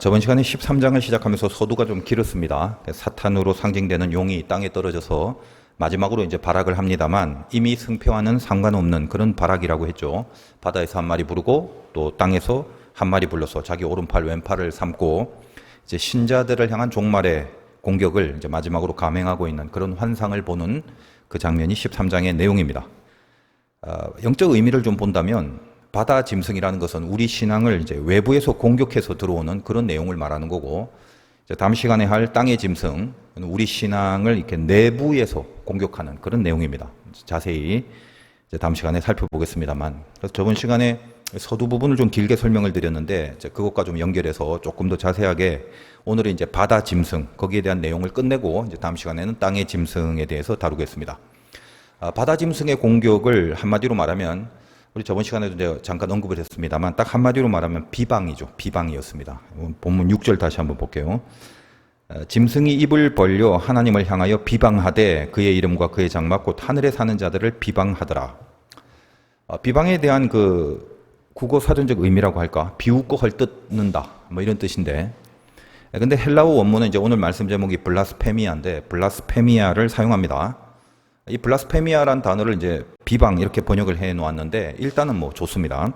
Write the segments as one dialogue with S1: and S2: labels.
S1: 저번 시간에 13장을 시작하면서 서두가 좀 길었습니다. 사탄으로 상징되는 용이 땅에 떨어져서 마지막으로 이제 발악을 합니다만 이미 승패와는 상관없는 그런 발악이라고 했죠. 바다에서 한 마리 부르고 또 땅에서 한 마리 불러서 자기 오른팔 왼팔을 삼고 이제 신자들을 향한 종말의 공격을 이제 마지막으로 감행하고 있는 그런 환상을 보는 그 장면이 13장의 내용입니다. 영적 의미를 좀 본다면 바다 짐승이라는 것은 우리 신앙을 이제 외부에서 공격해서 들어오는 그런 내용을 말하는 거고, 이제 다음 시간에 할 땅의 짐승, 우리 신앙을 이렇게 내부에서 공격하는 그런 내용입니다. 자세히 이제 다음 시간에 살펴보겠습니다만, 그래서 저번 시간에 서두 부분을 좀 길게 설명을 드렸는데, 이제 그것과 좀 연결해서 조금 더 자세하게 오늘은 이제 바다 짐승, 거기에 대한 내용을 끝내고 이제 다음 시간에는 땅의 짐승에 대해서 다루겠습니다. 바다 짐승의 공격을 한마디로 말하면 우리 저번 시간에도 이제 잠깐 언급을 했습니다만 딱 한마디로 말하면 비방이죠. 비방이었습니다. 본문 6절 다시 한번 볼게요. 짐승이 입을 벌려 하나님을 향하여 비방하되 그의 이름과 그의 장막 곧 하늘에 사는 자들을 비방하더라. 비방에 대한 그 국어 사전적 의미라고 할까? 비웃고 헐뜯는다. 뭐 이런 뜻인데. 근데 헬라어 원문은 이제 오늘 말씀 제목이 블라스페미아인데 블라스페미아를 사용합니다. 이 블라스페미아란 단어를 이제 비방 이렇게 번역을 해 놓았는데 일단은 뭐 좋습니다.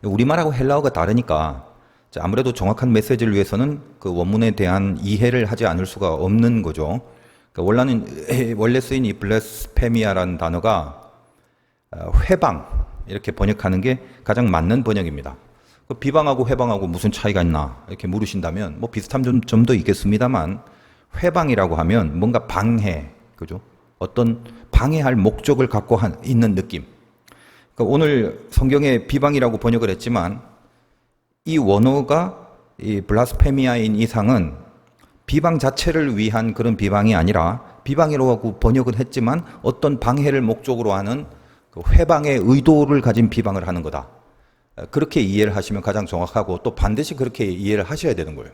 S1: 우리말하고 헬라어가 다르니까 아무래도 정확한 메시지를 위해서는 그 원문에 대한 이해를 하지 않을 수가 없는 거죠. 그러니까 원래 쓰인 이 블라스페미아란 단어가 회방 이렇게 번역하는 게 가장 맞는 번역입니다. 그 비방하고 회방하고 무슨 차이가 있나 이렇게 물으신다면 뭐 비슷한 점도 있겠습니다만 회방이라고 하면 뭔가 방해, 그죠? 어떤 방해할 목적을 갖고 있는 느낌. 그러니까 오늘 성경에 비방이라고 번역을 했지만 이 원어가 이 블라스페미아인 이상은 비방 자체를 위한 그런 비방이 아니라 비방이라고 번역을 했지만 어떤 방해를 목적으로 하는 그 회방의 의도를 가진 비방을 하는 거다. 그렇게 이해를 하시면 가장 정확하고 또 반드시 그렇게 이해를 하셔야 되는 거예요.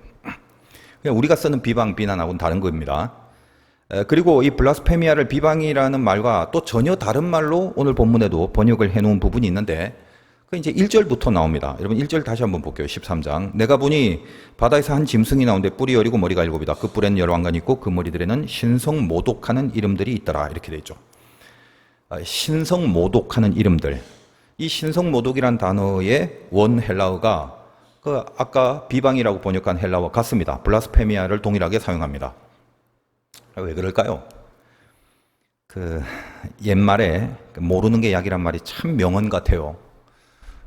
S1: 그냥 우리가 쓰는 비방, 비난하고는 다른 겁니다. 그리고 이 블라스페미아를 비방이라는 말과 또 전혀 다른 말로 오늘 본문에도 번역을 해놓은 부분이 있는데 그 이제 1절부터 나옵니다. 여러분 1절 다시 한번 볼게요. 13장. 내가 보니 바다에서 한 짐승이 나오는데 뿔이 여리고 머리가 일곱이다. 그 뿔에는 여러 왕관이 있고 그 머리들에는 신성모독하는 이름들이 있더라. 이렇게 되어 있죠. 신성모독하는 이름들. 이 신성모독이란 단어의 원 헬라어가 그 아까 비방이라고 번역한 헬라어와 같습니다. 블라스페미아를 동일하게 사용합니다. 왜 그럴까요? 그 옛말에 모르는 게 약이란 말이 참 명언 같아요.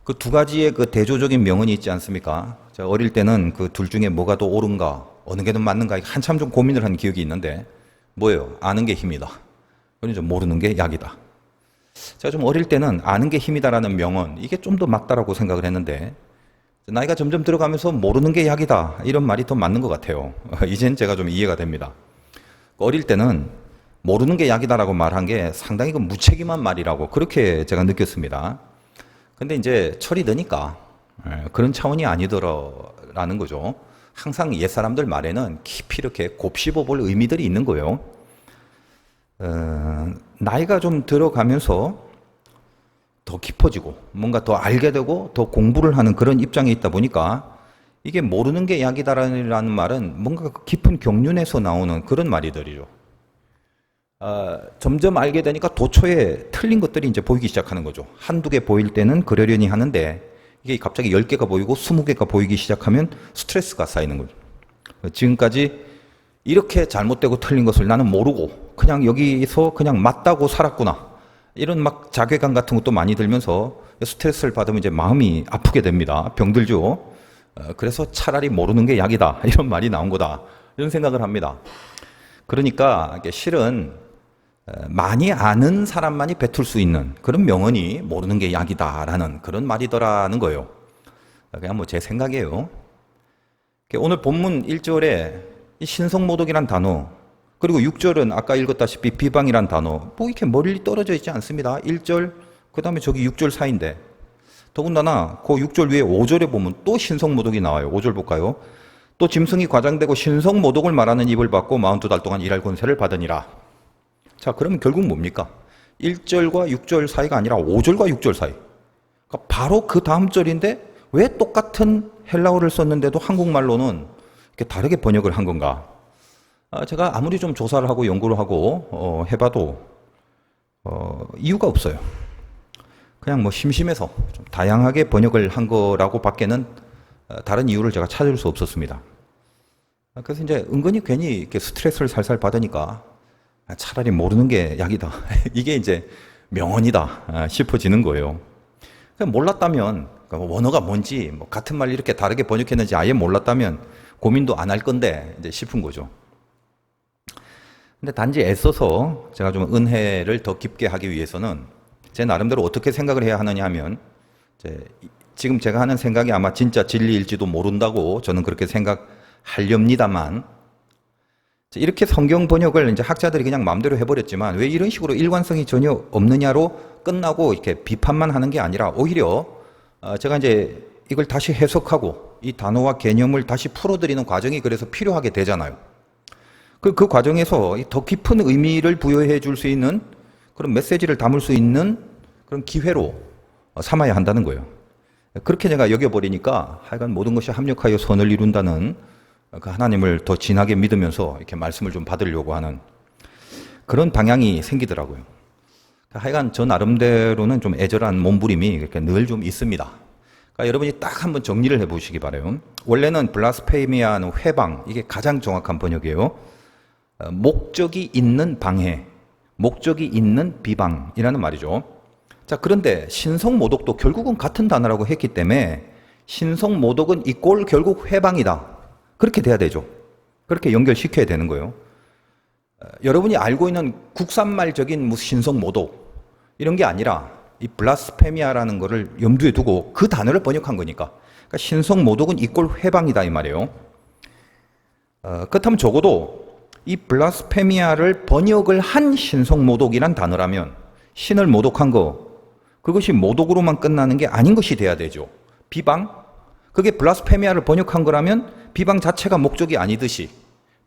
S1: 그 두 가지의 그 대조적인 명언이 있지 않습니까? 제가 어릴 때는 그 둘 중에 뭐가 더 옳은가, 어느 게 더 맞는가 한참 좀 고민을 한 기억이 있는데 뭐예요? 아는 게 힘이다. 그러니까 모르는 게 약이다. 제가 좀 어릴 때는 아는 게 힘이다라는 명언 이게 좀 더 맞다라고 생각을 했는데 나이가 점점 들어가면서 모르는 게 약이다 이런 말이 더 맞는 것 같아요. 이젠 제가 좀 이해가 됩니다. 어릴 때는 모르는 게 약이다라고 말한 게 상당히 그 무책임한 말이라고 그렇게 제가 느꼈습니다. 근데 이제 철이 드니까 그런 차원이 아니더라라는 거죠. 항상 옛사람들 말에는 깊이 이렇게 곱씹어 볼 의미들이 있는 거예요. 나이가 좀 들어가면서 더 깊어지고 뭔가 더 알게 되고 더 공부를 하는 그런 입장에 있다 보니까 이게 모르는 게 약이다라는 말은 뭔가 깊은 경륜에서 나오는 그런 말이들이죠. 점점 알게 되니까 도처에 틀린 것들이 이제 보이기 시작하는 거죠. 한두 개 보일 때는 그러려니 하는데 이게 갑자기 10개가 보이고 20개가 보이기 시작하면 스트레스가 쌓이는 거죠. 지금까지 이렇게 잘못되고 틀린 것을 나는 모르고 그냥 여기서 그냥 맞다고 살았구나. 이런 막 자괴감 같은 것도 많이 들면서 스트레스를 받으면 이제 마음이 아프게 됩니다. 병들죠. 그래서 차라리 모르는 게 약이다. 이런 말이 나온 거다. 이런 생각을 합니다. 그러니까 실은 많이 아는 사람만이 뱉을 수 있는 그런 명언이 모르는 게 약이다라는 그런 말이더라는 거예요. 그냥 뭐 제 생각이에요. 오늘 본문 1절에 이 신성모독이란 단어 그리고 6절은 아까 읽었다시피 비방이란 단어 뭐 이렇게 멀리 떨어져 있지 않습니다. 1절 그 다음에 저기 6절 사이인데 더군다나 그 6절 위에 5절에 보면 또 신성모독이 나와요. 5절 볼까요? 또 짐승이 과장되고 신성모독을 말하는 입을 받고 42달 동안 일할 권세를 받으니라. 자, 그러면 결국 뭡니까? 1절과 6절 사이가 아니라 5절과 6절 사이. 그러니까 바로 그 다음 절인데 왜 똑같은 헬라어를 썼는데도 한국말로는 이렇게 다르게 번역을 한 건가? 제가 아무리 좀 조사를 하고 연구를 하고 해봐도 이유가 없어요. 그냥 뭐 심심해서 좀 다양하게 번역을 한 거라고 밖에는 다른 이유를 제가 찾을 수 없었습니다. 그래서 이제 은근히 괜히 이렇게 스트레스를 살살 받으니까 차라리 모르는 게 약이다. 이게 이제 명언이다 싶어지는 거예요. 몰랐다면 원어가 뭔지 뭐 같은 말 이렇게 다르게 번역했는지 아예 몰랐다면 고민도 안 할 건데 이제 싶은 거죠. 근데 단지 애써서 제가 좀 은혜를 더 깊게 하기 위해서는 제 나름대로 어떻게 생각을 해야 하느냐 하면 지금 제가 하는 생각이 아마 진짜 진리일지도 모른다고 저는 그렇게 생각하렵니다만 이렇게 성경 번역을 이제 학자들이 그냥 마음대로 해버렸지만 왜 이런 식으로 일관성이 전혀 없느냐로 끝나고 이렇게 비판만 하는 게 아니라 오히려 제가 이제 이걸 다시 해석하고 이 단어와 개념을 다시 풀어드리는 과정이 그래서 필요하게 되잖아요. 그 과정에서 더 깊은 의미를 부여해 줄 수 있는 그런 메시지를 담을 수 있는 그런 기회로 삼아야 한다는 거예요. 그렇게 제가 여겨버리니까 하여간 모든 것이 합력하여 선을 이룬다는 그 하나님을 더 진하게 믿으면서 이렇게 말씀을 좀 받으려고 하는 그런 방향이 생기더라고요. 하여간 저 나름대로는 좀 애절한 몸부림이 이렇게 늘 좀 있습니다. 그러니까 여러분이 딱 한번 정리를 해보시기 바라요. 원래는 블라스페미아는 회방, 이게 가장 정확한 번역이에요. 목적이 있는 방해, 목적이 있는 비방이라는 말이죠. 자, 그런데 신성모독도 결국은 같은 단어라고 했기 때문에 신성모독은 이꼴 결국 회방이다. 그렇게 돼야 되죠. 그렇게 연결시켜야 되는 거예요. 여러분이 알고 있는 국산말적인 무슨 신성모독 이런 게 아니라 이 블라스페미아라는 거를 염두에 두고 그 단어를 번역한 거니까. 그러니까 신성모독은 이꼴 회방이다 이 말이에요. 그렇다면 적어도 이 블라스페미아를 번역을 한 신성모독이란 단어라면 신을 모독한 거 그것이 모독으로만 끝나는 게 아닌 것이 돼야 되죠. 비방? 그게 블라스페미아를 번역한 거라면 비방 자체가 목적이 아니듯이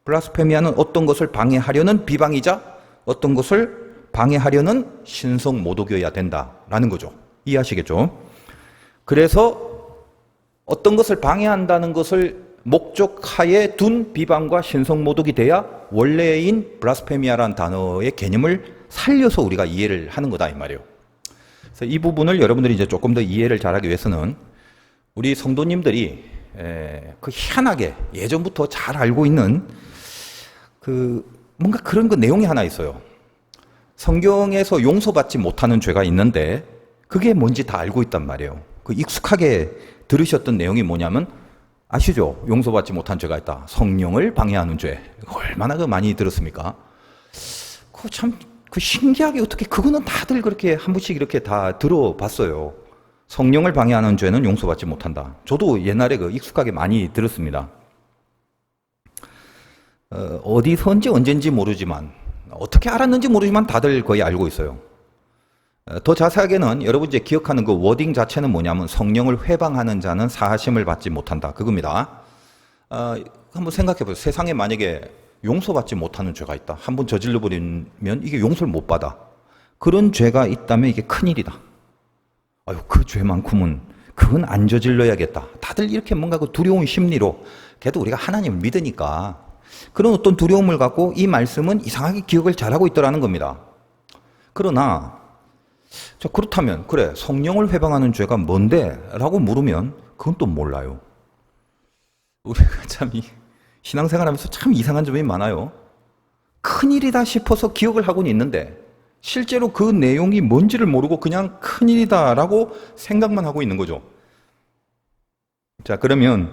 S1: 블라스페미아는 어떤 것을 방해하려는 비방이자 어떤 것을 방해하려는 신성모독이어야 된다라는 거죠. 이해하시겠죠? 그래서 어떤 것을 방해한다는 것을 목적하에 둔 비방과 신성모독이 돼야 원래인 블라스페미아라는 단어의 개념을 살려서 우리가 이해를 하는 거다 이 말이에요. 그래서 이 부분을 여러분들이 이제 조금 더 이해를 잘하기 위해서는 우리 성도님들이 그 희한하게 예전부터 잘 알고 있는 그 뭔가 그런 그 내용이 하나 있어요. 성경에서 용서받지 못하는 죄가 있는데 그게 뭔지 다 알고 있단 말이에요. 그 익숙하게 들으셨던 내용이 뭐냐면 아시죠? 용서받지 못한 죄가 있다. 성령을 방해하는 죄. 얼마나 그 많이 들었습니까? 그 참 그 신기하게 어떻게 그거는 다들 그렇게 한 번씩 이렇게 다 들어봤어요. 성령을 방해하는 죄는 용서받지 못한다. 저도 옛날에 그 익숙하게 많이 들었습니다. 어디선지 언젠지 모르지만 어떻게 알았는지 모르지만 다들 거의 알고 있어요. 더 자세하게는 여러분 이제 기억하는 그 워딩 자체는 뭐냐면 성령을 회방하는 자는 사하심을 받지 못한다. 그겁니다. 한번 생각해 보세요. 세상에 만약에 용서받지 못하는 죄가 있다. 한번 저질러 버리면 이게 용서를 못 받아. 그런 죄가 있다면 이게 큰일이다. 아유, 그 죄만큼은 그건 안 저질러야겠다. 다들 이렇게 뭔가 그 두려운 심리로 그래도 우리가 하나님을 믿으니까 그런 어떤 두려움을 갖고 이 말씀은 이상하게 기억을 잘하고 있더라는 겁니다. 그러나 자, 그렇다면 그래 성령을 회방하는 죄가 뭔데? 라고 물으면 그건 또 몰라요. 우리가 참 신앙생활하면서 참 이상한 점이 많아요. 큰일이다 싶어서 기억을 하고는 있는데 실제로 그 내용이 뭔지를 모르고 그냥 큰일이다라고 생각만 하고 있는 거죠. 자, 그러면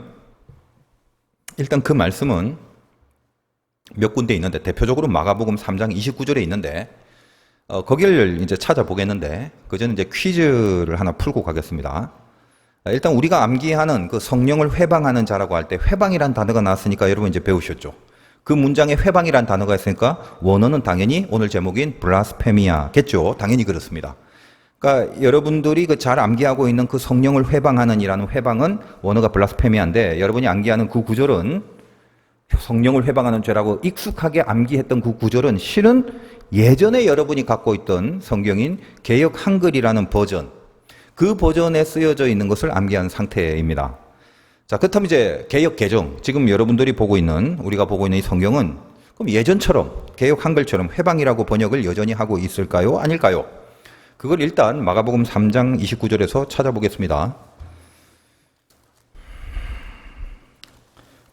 S1: 일단 그 말씀은 몇 군데 있는데 대표적으로 마가복음 3장 29절에 있는데 거기를 이제 찾아보겠는데 그 전에 이제 퀴즈를 하나 풀고 가겠습니다. 일단 우리가 암기하는 그 성령을 회방하는 자라고 할 때 회방이란 단어가 나왔으니까 여러분 이제 배우셨죠. 그 문장에 회방이란 단어가 있으니까 원어는 당연히 오늘 제목인 블라스페미아겠죠. 당연히 그렇습니다. 그러니까 여러분들이 그 잘 암기하고 있는 그 성령을 회방하는 이라는 회방은 원어가 블라스페미아인데 여러분이 암기하는 그 구절은 성령을 회방하는 죄라고 익숙하게 암기했던 그 구절은 실은 예전에 여러분이 갖고 있던 성경인 개역 한글이라는 버전 그 버전에 쓰여져 있는 것을 암기한 상태입니다. 자, 그렇다면 이제 개역 개정, 지금 여러분들이 보고 있는, 우리가 보고 있는 이 성경은 그럼 예전처럼 개역 한글처럼 회방이라고 번역을 여전히 하고 있을까요? 아닐까요? 그걸 일단 마가복음 3장 29절에서 찾아보겠습니다.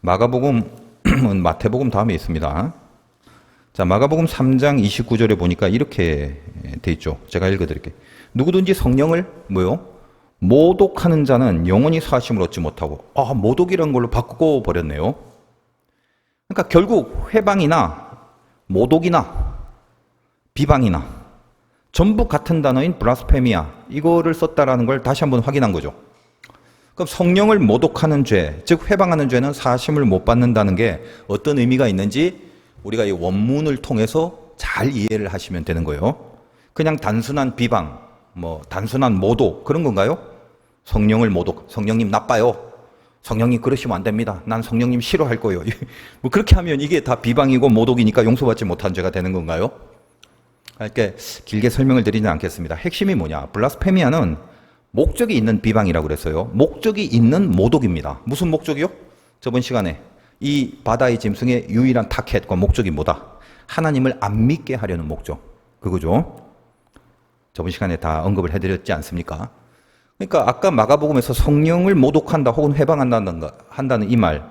S1: 마가복음은 마태복음 다음에 있습니다. 자, 마가복음 3장 29절에 보니까 이렇게 돼 있죠. 제가 읽어드릴게요. 누구든지 성령을 모독하는 자는 영원히 사하심을 얻지 못하고, 모독이라는 걸로 바꾸고 버렸네요. 그러니까 결국 회방이나 모독이나 비방이나 전부 같은 단어인 블라스페미아, 이거를 썼다라는 걸 다시 한번 확인한 거죠. 그럼 성령을 모독하는 죄, 즉 회방하는 죄는 사하심을 못 받는다는 게 어떤 의미가 있는지 우리가 이 원문을 통해서 잘 이해를 하시면 되는 거예요. 그냥 단순한 비방, 단순한 모독, 그런 건가요? 성령을 모독, 성령님 나빠요. 성령님 그러시면 안 됩니다. 난 성령님 싫어할 거예요. 그렇게 하면 이게 다 비방이고 모독이니까 용서받지 못한 죄가 되는 건가요? 이렇게 길게 설명을 드리지 않겠습니다. 핵심이 뭐냐? 블라스페미아는 목적이 있는 비방이라고 그랬어요. 목적이 있는 모독입니다. 무슨 목적이요? 저번 시간에 이 바다의 짐승의 유일한 타겟과 목적이 뭐다? 하나님을 안 믿게 하려는 목적. 그거죠. 저번 시간에 다 언급을 해드렸지 않습니까? 그러니까 아까 마가복음에서 성령을 모독한다 혹은 회방한다는 이 말,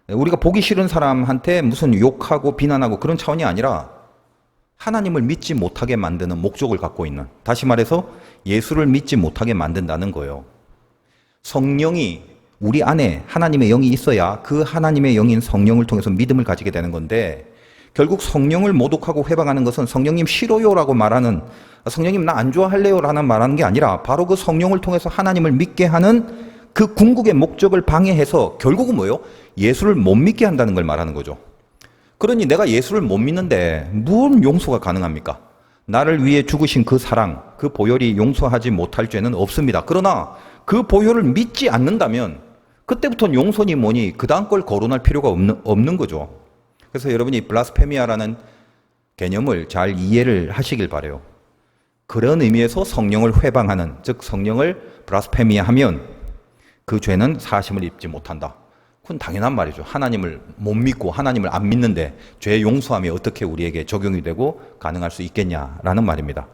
S1: 우리가 보기 싫은 사람한테 무슨 욕하고 비난하고 그런 차원이 아니라 하나님을 믿지 못하게 만드는 목적을 갖고 있는, 다시 말해서 예수를 믿지 못하게 만든다는 거예요. 성령이 우리 안에 하나님의 영이 있어야 그 하나님의 영인 성령을 통해서 믿음을 가지게 되는 건데, 결국 성령을 모독하고 회방하는 것은 성령님 싫어요라고 말하는, 성령님 나 안 좋아할래요 라는 말하는 게 아니라 바로 그 성령을 통해서 하나님을 믿게 하는 그 궁극의 목적을 방해해서 결국은 뭐예요? 예수를 못 믿게 한다는 걸 말하는 거죠. 그러니 내가 예수를 못 믿는데 무슨 용서가 가능합니까? 나를 위해 죽으신 그 사랑, 그 보혈이 용서하지 못할 죄는 없습니다. 그러나 그 보혈을 믿지 않는다면 그때부터는 용서니 뭐니 그 다음 걸 거론할 필요가 없는 거죠. 그래서 여러분이 블라스페미아라는 개념을 잘 이해를 하시길 바라요. 그런 의미에서 성령을 회방하는, 즉 성령을 블라스페미아하면 그 죄는 사하심을 입지 못한다. 그건 당연한 말이죠. 하나님을 못 믿고 하나님을 안 믿는데 죄 용서함이 어떻게 우리에게 적용이 되고 가능할 수 있겠냐라는 말입니다.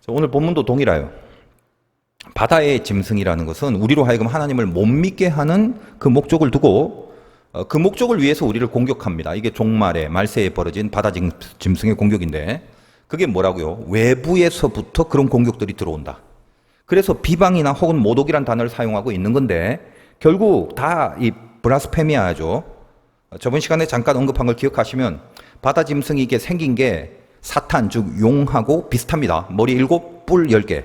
S1: 오늘 본문도 동일해요. 바다의 짐승이라는 것은 우리로 하여금 하나님을 못 믿게 하는 그 목적을 두고 그 목적을 위해서 우리를 공격합니다. 이게 종말에 말세에 벌어진 바다 짐승의 공격인데, 그게 뭐라고요? 외부에서부터 그런 공격들이 들어온다. 그래서 비방이나 혹은 모독이란 단어를 사용하고 있는 건데 결국 다 이 블라스페미아죠. 저번 시간에 잠깐 언급한 걸 기억하시면 바다 짐승이 이게 생긴 게 사탄, 즉 용하고 비슷합니다. 머리 7, 뿔 10개.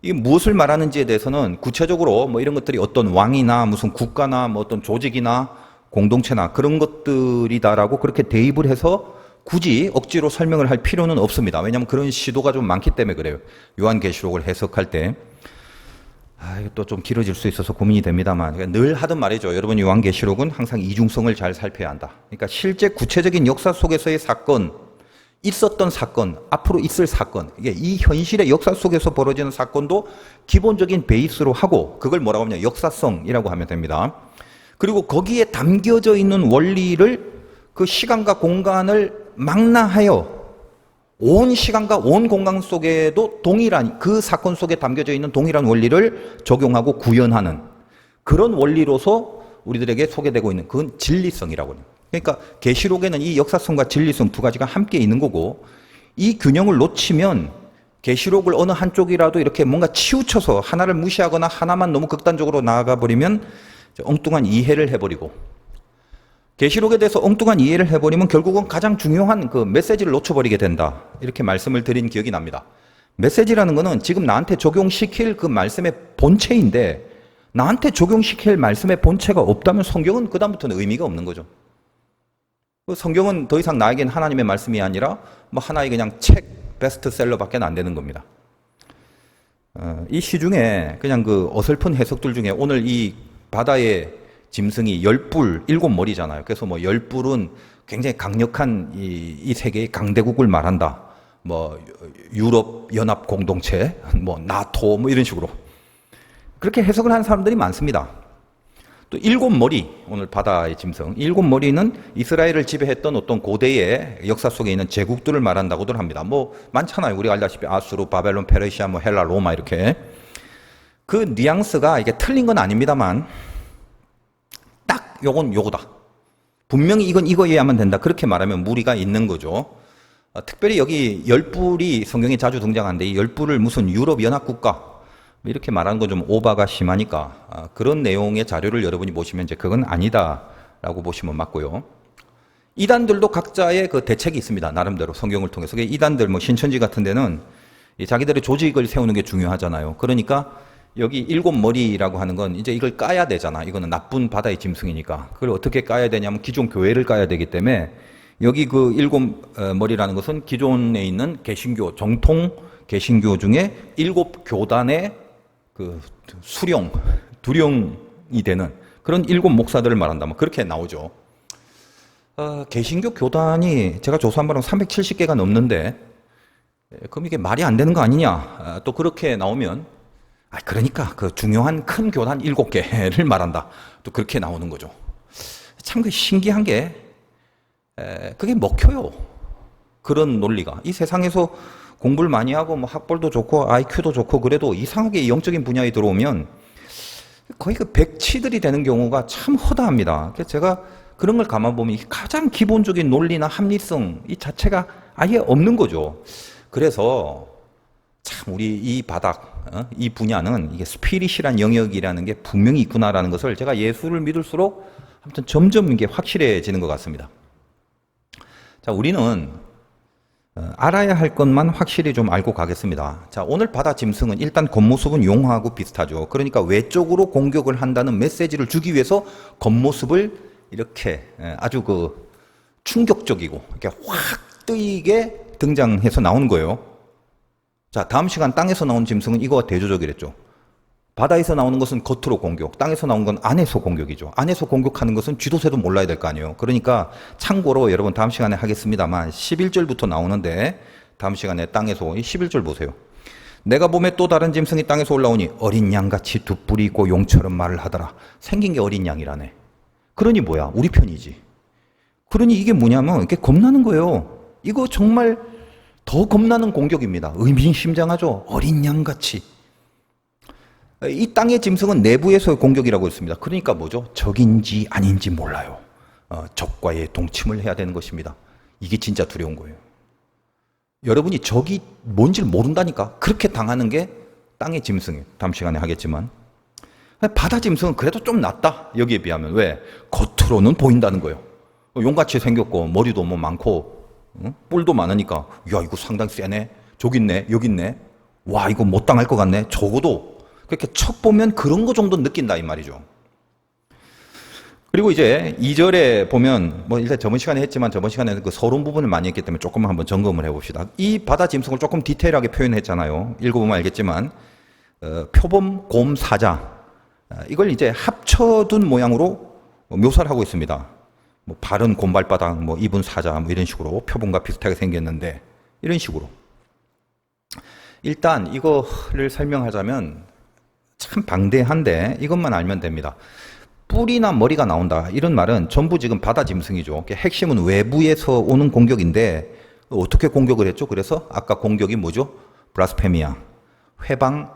S1: 이게 무엇을 말하는지에 대해서는 구체적으로 이런 것들이 어떤 왕이나 무슨 국가나 어떤 조직이나 공동체나 그런 것들이다라고 그렇게 대입을 해서 굳이 억지로 설명을 할 필요는 없습니다. 왜냐하면 그런 시도가 좀 많기 때문에 그래요. 요한계시록을 해석할 때. 이것도 좀 길어질 수 있어서 고민이 됩니다만, 늘 하던 말이죠. 여러분, 요한계시록은 항상 이중성을 잘 살펴야 한다. 그러니까 실제 구체적인 역사 속에서의 사건, 있었던 사건, 앞으로 있을 사건, 이게 이 현실의 역사 속에서 벌어지는 사건도 기본적인 베이스로 하고, 그걸 뭐라고 하냐, 역사성이라고 하면 됩니다. 그리고 거기에 담겨져 있는 원리를 그 시간과 공간을 망라하여 온 시간과 온 공간 속에도 동일한, 그 사건 속에 담겨져 있는 동일한 원리를 적용하고 구현하는 그런 원리로서 우리들에게 소개되고 있는, 그건 진리성이라고 해요. 그러니까 계시록에는 이 역사성과 진리성 두 가지가 함께 있는 거고, 이 균형을 놓치면 계시록을 어느 한쪽이라도 이렇게 뭔가 치우쳐서 하나를 무시하거나 하나만 너무 극단적으로 나아가 버리면 엉뚱한 이해를 해버리고, 계시록에 대해서 엉뚱한 이해를 해버리면 결국은 가장 중요한 그 메시지를 놓쳐버리게 된다. 이렇게 말씀을 드린 기억이 납니다. 메시지라는 거는 지금 나한테 적용시킬 그 말씀의 본체인데, 나한테 적용시킬 말씀의 본체가 없다면 성경은 그다음부터는 의미가 없는 거죠. 성경은 더 이상 나에겐 하나님의 말씀이 아니라 하나의 그냥 책 베스트셀러밖에 안 되는 겁니다. 이 시 중에 그냥 그 어설픈 해석들 중에 오늘 이 바다의 짐승이 10뿔, 7머리잖아요. 그래서 10뿔은 굉장히 강력한 이 세계의 강대국을 말한다. 뭐 유럽 연합 공동체, 뭐 나토 뭐 이런 식으로 그렇게 해석을 하는 사람들이 많습니다. 또 일곱 머리, 오늘 바다의 짐승, 일곱 머리는 이스라엘을 지배했던 어떤 고대의 역사 속에 있는 제국들을 말한다고들 합니다. 뭐 많잖아요. 우리가 알다시피 아수르, 바벨론, 페르시아, 뭐 헬라, 로마 이렇게. 그 뉘앙스가 이게 틀린 건 아닙니다만 딱 요건 요거다. 분명히 이건 이거여야만 된다. 그렇게 말하면 무리가 있는 거죠. 특별히 여기 열불이 성경에 자주 등장하는데 이 열불을 무슨 유럽 연합국가 이렇게 말하는 건 좀 오바가 심하니까 그런 내용의 자료를 여러분이 보시면 이제 그건 아니다라고 보시면 맞고요. 이단들도 각자의 그 대책이 있습니다. 나름대로 성경을 통해서. 이단들 뭐 신천지 같은 데는 자기들의 조직을 세우는 게 중요하잖아요. 그러니까 여기 일곱 머리라고 하는 건 이제 이걸 까야 되잖아. 이거는 나쁜 바다의 짐승이니까. 그걸 어떻게 까야 되냐면 기존 교회를 까야 되기 때문에 여기 그 일곱 머리라는 것은 기존에 있는 개신교, 정통 개신교 중에 일곱 교단의 그 수령, 두령이 되는 그런 일곱 목사들을 말한다. 뭐 그렇게 나오죠. 개신교 교단이 제가 조사한 바로는 370개가 넘는데 그럼 이게 말이 안 되는 거 아니냐? 또 그렇게 나오면 그러니까 그 중요한 큰 교단 7개를 말한다. 또 그렇게 나오는 거죠. 참 그 신기한 게 그게 먹혀요. 그런 논리가. 이 세상에서 공부를 많이 하고 뭐 학벌도 좋고 IQ도 좋고 그래도 이상하게 영적인 분야에 들어오면 거의 그 백치들이 되는 경우가 참 허다합니다. 그래서 제가 그런 걸 감아보면 가장 기본적인 논리나 합리성 이 자체가 아예 없는 거죠. 그래서 참 우리 이 바닥, 이 분야는 이게 스피릿이란 영역이라는 게 분명히 있구나라는 것을 제가 예수를 믿을수록 아무튼 점점 이게 확실해지는 것 같습니다. 자, 우리는 알아야 할 것만 확실히 좀 알고 가겠습니다. 자, 오늘 바다 짐승은 일단 겉모습은 용하고 비슷하죠. 그러니까 외적으로 공격을 한다는 메시지를 주기 위해서 겉모습을 이렇게 아주 그 충격적이고 이렇게 확 뜨이게 등장해서 나오는 거예요. 자, 다음 시간 땅에서 나온 짐승은 이거와 대조적이랬죠. 바다에서 나오는 것은 겉으로 공격, 땅에서 나온 건 안에서 공격이죠. 안에서 공격하는 것은 쥐도새도 몰라야 될 거 아니에요. 그러니까 참고로 여러분 다음 시간에 하겠습니다만 11절부터 나오는데 다음 시간에 땅에서 이 11절 보세요. 내가 봄에 또 다른 짐승이 땅에서 올라오니 어린 양같이 두 뿔이 있고 용처럼 말을 하더라. 생긴 게 어린 양이라네. 그러니 뭐야? 우리 편이지. 그러니 이게 뭐냐면 이렇게 겁나는 거예요. 이거 정말 더 겁나는 공격입니다. 의미심장하죠. 어린 양같이. 이 땅의 짐승은 내부에서의 공격이라고 했습니다. 그러니까 뭐죠? 적인지 아닌지 몰라요. 적과의 동침을 해야 되는 것입니다. 이게 진짜 두려운 거예요. 여러분이 적이 뭔지를 모른다니까. 그렇게 당하는 게 땅의 짐승이에요. 다음 시간에 하겠지만. 바다 짐승은 그래도 좀 낫다. 여기에 비하면. 왜? 겉으로는 보인다는 거예요. 용같이 생겼고 머리도 뭐 많고 뿔도 많으니까 야 이거 상당히 세네. 저기 있네. 여기 있네. 와 이거 못 당할 것 같네. 적어도 그렇게 척 보면 그런 거 정도 느낀다 이 말이죠. 그리고 이제 2절에 보면 뭐 일단 저번 시간에 했지만 저번 시간에는 그 서론 부분을 많이 했기 때문에 조금 한번 점검을 해봅시다. 이 바다 짐승을 조금 디테일하게 표현했잖아요. 읽어보면 알겠지만 표범, 곰, 사자 이걸 이제 합쳐둔 모양으로 묘사를 하고 있습니다. 뭐 발은 곰발바닥, 뭐 입은 사자 뭐 이런 식으로 표범과 비슷하게 생겼는데 이런 식으로 일단 이거를 설명하자면 참 방대한데 이것만 알면 됩니다. 뿔이나 머리가 나온다. 이런 말은 전부 지금 바다 짐승이죠. 핵심은 외부에서 오는 공격인데 어떻게 공격을 했죠? 그래서 아까 공격이 뭐죠? 브라스페미아, 회방,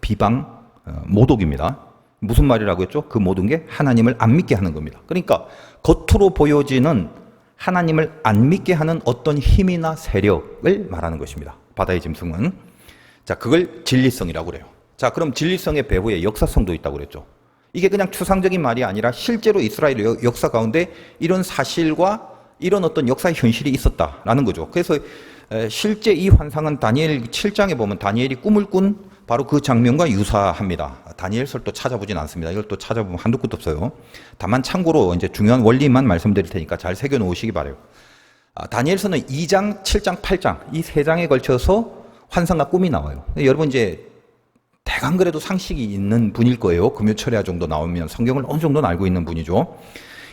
S1: 비방, 모독입니다. 무슨 말이라고 했죠? 그 모든 게 하나님을 안 믿게 하는 겁니다. 그러니까 겉으로 보여지는 하나님을 안 믿게 하는 어떤 힘이나 세력을 말하는 것입니다. 바다의 짐승은. 자, 그걸 진리성이라고 그래요. 자, 그럼 진리성의 배후에 역사성도 있다고 그랬죠. 이게 그냥 추상적인 말이 아니라 실제로 이스라엘 역사 가운데 이런 사실과 이런 어떤 역사의 현실이 있었다라는 거죠. 그래서 실제 이 환상은 다니엘 7장에 보면 다니엘이 꿈을 꾼 바로 그 장면과 유사합니다. 다니엘서를 또 찾아보진 않습니다. 이걸 또 찾아보면 한두 끝도 없어요. 다만 참고로 이제 중요한 원리만 말씀드릴 테니까 잘 새겨 놓으시기 바라요. 다니엘서는 2장, 7장, 8장 이 세 장에 걸쳐서 환상과 꿈이 나와요. 여러분 이제 대강 그래도 상식이 있는 분일 거예요. 금요철야 정도 나오면 성경을 어느 정도는 알고 있는 분이죠.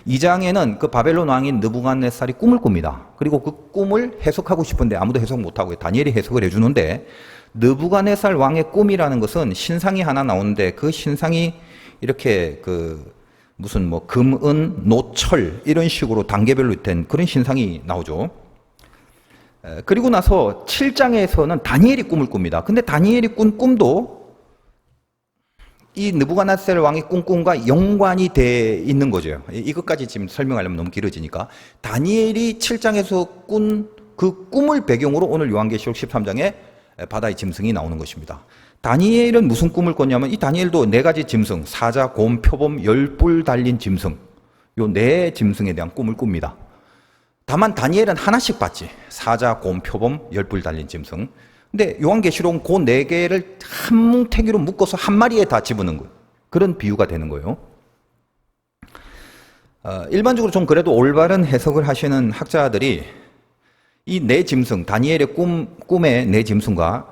S1: 2장에는 그 바벨론 왕인 느부갓네살이 꿈을 꿉니다. 그리고 그 꿈을 해석하고 싶은데 아무도 해석 못하고 다니엘이 해석을 해주는데, 느부갓네살 왕의 꿈이라는 것은 신상이 하나 나오는데, 그 신상이 이렇게 무슨 뭐 금, 은, 노, 철 이런 식으로 단계별로 된 그런 신상이 나오죠. 그리고 나서 7장에서는 다니엘이 꿈을 꿉니다. 근데 다니엘이 꾼 꿈도 이 느부갓네살 왕의 꾼 꿈과 연관이 돼 있는 거죠. 이것까지 지금 설명하려면 너무 길어지니까, 다니엘이 7장에서 꾼 그 꿈을 배경으로 오늘 요한계시록 13장에 바다의 짐승이 나오는 것입니다. 다니엘은 무슨 꿈을 꿨냐면, 이 다니엘도 4가지 짐승, 사자, 곰, 표범, 10뿔 달린 짐승, 요 4짐승에 대한 꿈을 꿉니다. 다만 다니엘은 하나씩 봤지. 사자, 곰, 표범, 10뿔 달린 짐승. 근데 요한계시록은 그 4개를 한 뭉태기로 묶어서 한 마리에 다 집어넣은 거예요. 그런 비유가 되는 거예요. 일반적으로 좀 그래도 올바른 해석을 하시는 학자들이 이 4짐승, 다니엘의 꿈의 4짐승과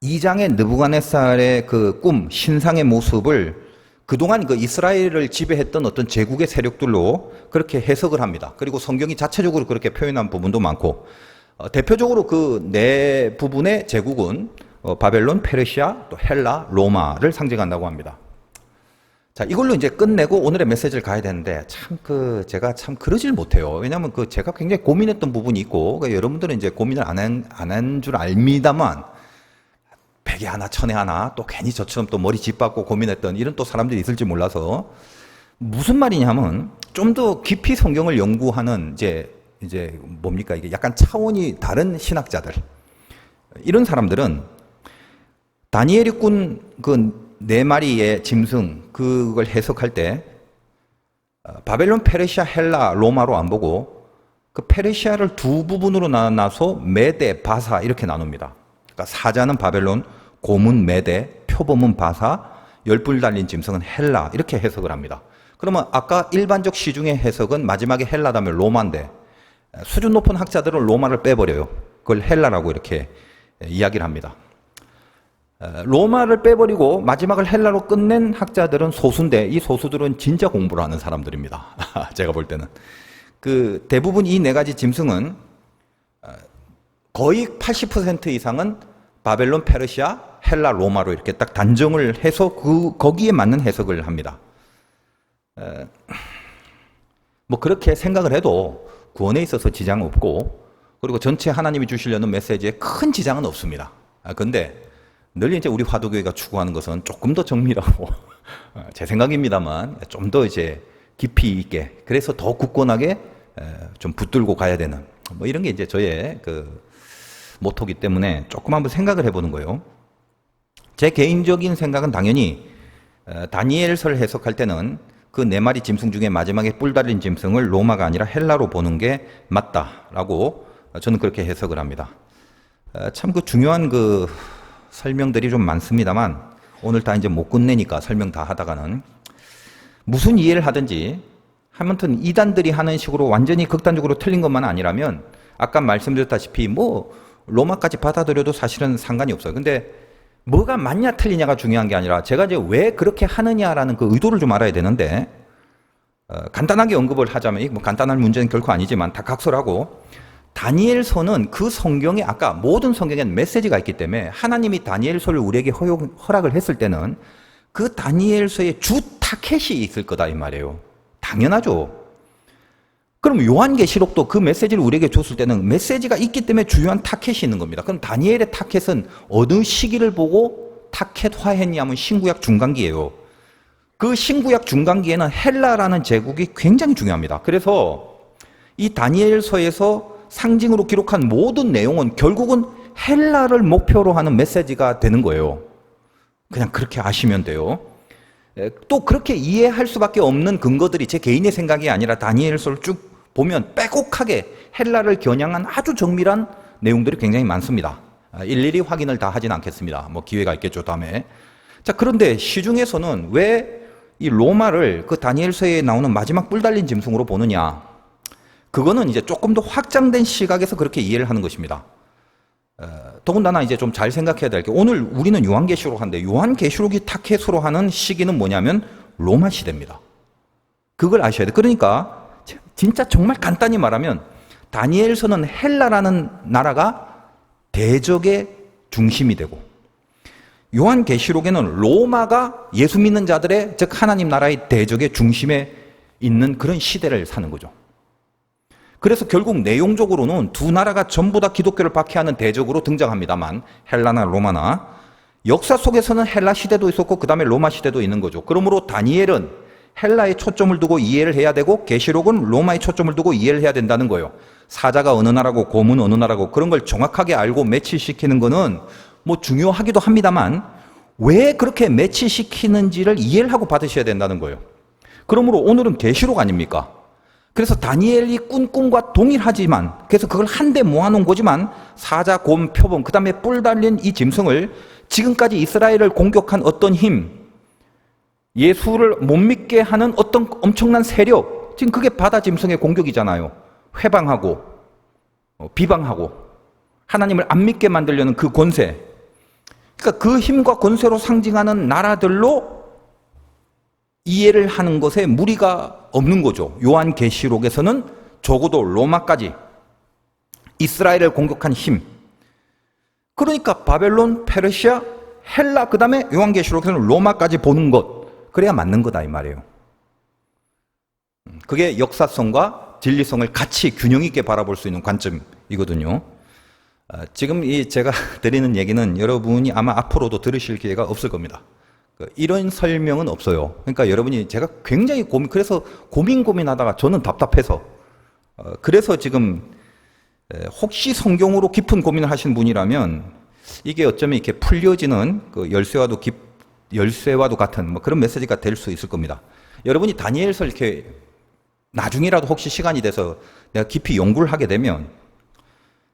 S1: 2장의 느부갓네살의 그 꿈, 신상의 모습을 그동안 그 이스라엘을 지배했던 어떤 제국의 세력들로 그렇게 해석을 합니다. 그리고 성경이 자체적으로 그렇게 표현한 부분도 많고, 대표적으로 그 4부분의 제국은 바벨론, 페르시아, 또 헬라, 로마를 상징한다고 합니다. 자, 이걸로 이제 끝내고 오늘의 메시지를 가야 되는데, 제가 참 그러질 못해요. 왜냐하면 제가 굉장히 고민했던 부분이 있고, 여러분들은 이제 고민을 안 한 줄 압니다만, 100에 하나, 1000에 하나, 또 괜히 저처럼 또 머리 짓밟고 고민했던 이런 또 사람들이 있을지 몰라서, 무슨 말이냐면, 좀 더 깊이 성경을 연구하는 이제 뭡니까? 이게 약간 차원이 다른 신학자들. 이런 사람들은 다니엘이 꾼 그 4마리의 짐승, 그걸 해석할 때, 바벨론, 페르시아, 헬라, 로마로 안 보고, 그 페르시아를 2부분으로 나눠서 메데, 바사 이렇게 나눕니다. 그러니까 사자는 바벨론, 곰은 메데, 표범은 바사, 10뿔 달린 짐승은 헬라 이렇게 해석을 합니다. 그러면 아까 일반적 시중의 해석은 마지막에 헬라 다음에 로마인데, 수준 높은 학자들은 로마를 빼버려요. 그걸 헬라라고 이렇게 이야기를 합니다. 로마를 빼버리고 마지막을 헬라로 끝낸 학자들은 소수인데, 이 소수들은 진짜 공부를 하는 사람들입니다. 제가 볼 때는. 대부분 이 4가지 짐승은 거의 80% 이상은 바벨론, 페르시아, 헬라, 로마로 이렇게 딱 단정을 해서 거기에 맞는 해석을 합니다. 뭐 그렇게 생각을 해도 구원에 있어서 지장은 없고, 그리고 전체 하나님이 주시려는 메시지에 큰 지장은 없습니다. 근데 늘 이제 우리 화두교회가 추구하는 것은 조금 더 정밀하고, 제 생각입니다만 좀 더 이제 깊이 있게, 그래서 더 굳건하게 좀 붙들고 가야 되는, 뭐 이런 게 이제 저의 모토기 때문에 조금 한번 생각을 해보는 거예요. 제 개인적인 생각은 당연히 다니엘서를 해석할 때는 그 4마리 짐승 중에 마지막에 뿔 달린 짐승을 로마가 아니라 헬라로 보는 게 맞다라고 저는 그렇게 해석을 합니다. 참 중요한 설명들이 좀 많습니다만, 오늘 다 이제 못 끝내니까 설명 다 하다가는 무슨 이해를 하든지, 아무튼 이단들이 하는 식으로 완전히 극단적으로 틀린 것만 아니라면, 아까 말씀드렸다시피 뭐 로마까지 받아들여도 사실은 상관이 없어요. 근데 뭐가 맞냐 틀리냐가 중요한 게 아니라, 제가 이제 왜 그렇게 하느냐라는 그 의도를 좀 알아야 되는데, 간단하게 언급을 하자면, 뭐 간단한 문제는 결코 아니지만 다 각설하고, 다니엘서는 그 성경에, 아까 모든 성경에는 메시지가 있기 때문에 하나님이 다니엘서를 우리에게 허락을 했을 때는 그 다니엘서의 주 타켓이 있을 거다 이 말이에요. 당연하죠. 그럼 요한계시록도 그 메시지를 우리에게 줬을 때는 메시지가 있기 때문에 주요한 타켓이 있는 겁니다. 그럼 다니엘의 타켓은 어느 시기를 보고 타켓화했냐면 신구약 중간기예요. 그 신구약 중간기에는 헬라라는 제국이 굉장히 중요합니다. 그래서 이 다니엘서에서 상징으로 기록한 모든 내용은 결국은 헬라를 목표로 하는 메시지가 되는 거예요. 그냥 그렇게 아시면 돼요. 또 그렇게 이해할 수밖에 없는 근거들이, 제 개인의 생각이 아니라 다니엘서를 쭉 보면 빼곡하게 헬라를 겨냥한 아주 정밀한 내용들이 굉장히 많습니다. 일일이 확인을 다 하진 않겠습니다. 뭐 기회가 있겠죠, 다음에. 자, 그런데 시중에서는 왜 이 로마를 그 다니엘서에 나오는 마지막 뿔 달린 짐승으로 보느냐? 그거는 이제 조금 더 확장된 시각에서 그렇게 이해를 하는 것입니다. 더군다나 이제 좀 잘 생각해야 될 게, 오늘 우리는 요한계시록 하는데, 요한계시록이 타켓으로 하는 시기는 뭐냐면 로마 시대입니다. 그걸 아셔야 돼요. 그러니까 진짜 정말 간단히 말하면 다니엘서는 헬라라는 나라가 대적의 중심이 되고, 요한계시록에는 로마가 예수 믿는 자들의, 즉 하나님 나라의 대적의 중심에 있는 그런 시대를 사는 거죠. 그래서 결국 내용적으로는 두 나라가 전부 다 기독교를 박해하는 대적으로 등장합니다만, 헬라나 로마나, 역사 속에서는 헬라 시대도 있었고 그 다음에 로마 시대도 있는 거죠. 그러므로 다니엘은 헬라에 초점을 두고 이해를 해야 되고, 계시록은 로마에 초점을 두고 이해를 해야 된다는 거예요. 사자가 어느 나라고 고문 어느 나라고 그런 걸 정확하게 알고 매치시키는 거는 뭐 중요하기도 합니다만, 왜 그렇게 매치시키는지를 이해를 하고 받으셔야 된다는 거예요. 그러므로 오늘은 계시록 아닙니까? 그래서 다니엘이 꾼 꿈과 동일하지만, 그래서 그걸 한데 모아놓은 거지만, 사자, 곰, 표범, 그 다음에 뿔 달린 이 짐승을 지금까지 이스라엘을 공격한 어떤 힘, 예수를 못 믿게 하는 어떤 엄청난 세력, 지금 그게 바다 짐승의 공격이잖아요. 회방하고 비방하고 하나님을 안 믿게 만들려는 그 권세, 그러니까 그 힘과 권세로 상징하는 나라들로 이해를 하는 것에 무리가 없는 거죠. 요한계시록에서는 적어도 로마까지 이스라엘을 공격한 힘, 그러니까 바벨론, 페르시아, 헬라, 그 다음에 요한계시록에서는 로마까지 보는 것, 그래야 맞는 거다 이 말이에요. 그게 역사성과 진리성을 같이 균형 있게 바라볼 수 있는 관점이거든요. 지금 이 제가 드리는 얘기는 여러분이 아마 앞으로도 들으실 기회가 없을 겁니다. 이런 설명은 없어요. 그러니까 여러분이, 제가 굉장히 그래서 고민하다가 저는 답답해서, 그래서 지금 혹시 성경으로 깊은 고민을 하시는 분이라면 이게 어쩌면 이렇게 풀려지는 그 열쇠와도 같은 뭐 그런 메시지가 될 수 있을 겁니다. 여러분이 다니엘서 이렇게 나중이라도 혹시 시간이 돼서 내가 깊이 연구를 하게 되면,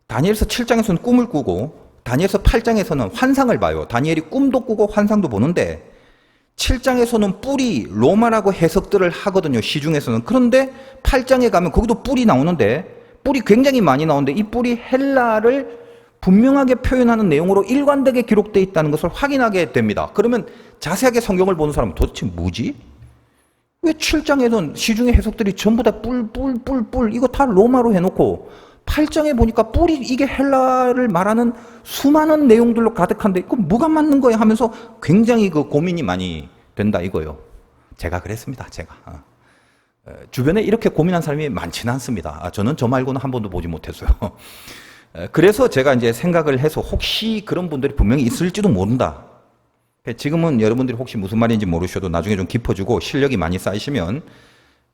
S1: 다니엘서 7장에서는 꿈을 꾸고 다니엘서 8장에서는 환상을 봐요. 다니엘이 꿈도 꾸고 환상도 보는데 7장에서는 뿔이 로마라고 해석들을 하거든요, 시중에서는. 그런데 8장에 가면 거기도 뿔이 나오는데, 뿔이 굉장히 많이 나오는데 이 뿔이 헬라를 분명하게 표현하는 내용으로 일관되게 기록되어 있다는 것을 확인하게 됩니다. 그러면 자세하게 성경을 보는 사람은 도대체 뭐지? 왜 7장에는 시중의 해석들이 전부 다 뿔 이거 다 로마로 해놓고 8장에 보니까 뿔이 이게 헬라를 말하는 수많은 내용들로 가득한데 이거 뭐가 맞는 거야 하면서 굉장히 그 고민이 많이 된다 이거요. 제가 그랬습니다. 제가 주변에 이렇게 고민한 사람이 많지는 않습니다. 저는 저 말고는 한 번도 보지 못했어요. 그래서 제가 이제 생각을 해서 혹시 그런 분들이 분명히 있을지도 모른다. 지금은 여러분들이 혹시 무슨 말인지 모르셔도 나중에 좀 깊어지고 실력이 많이 쌓이시면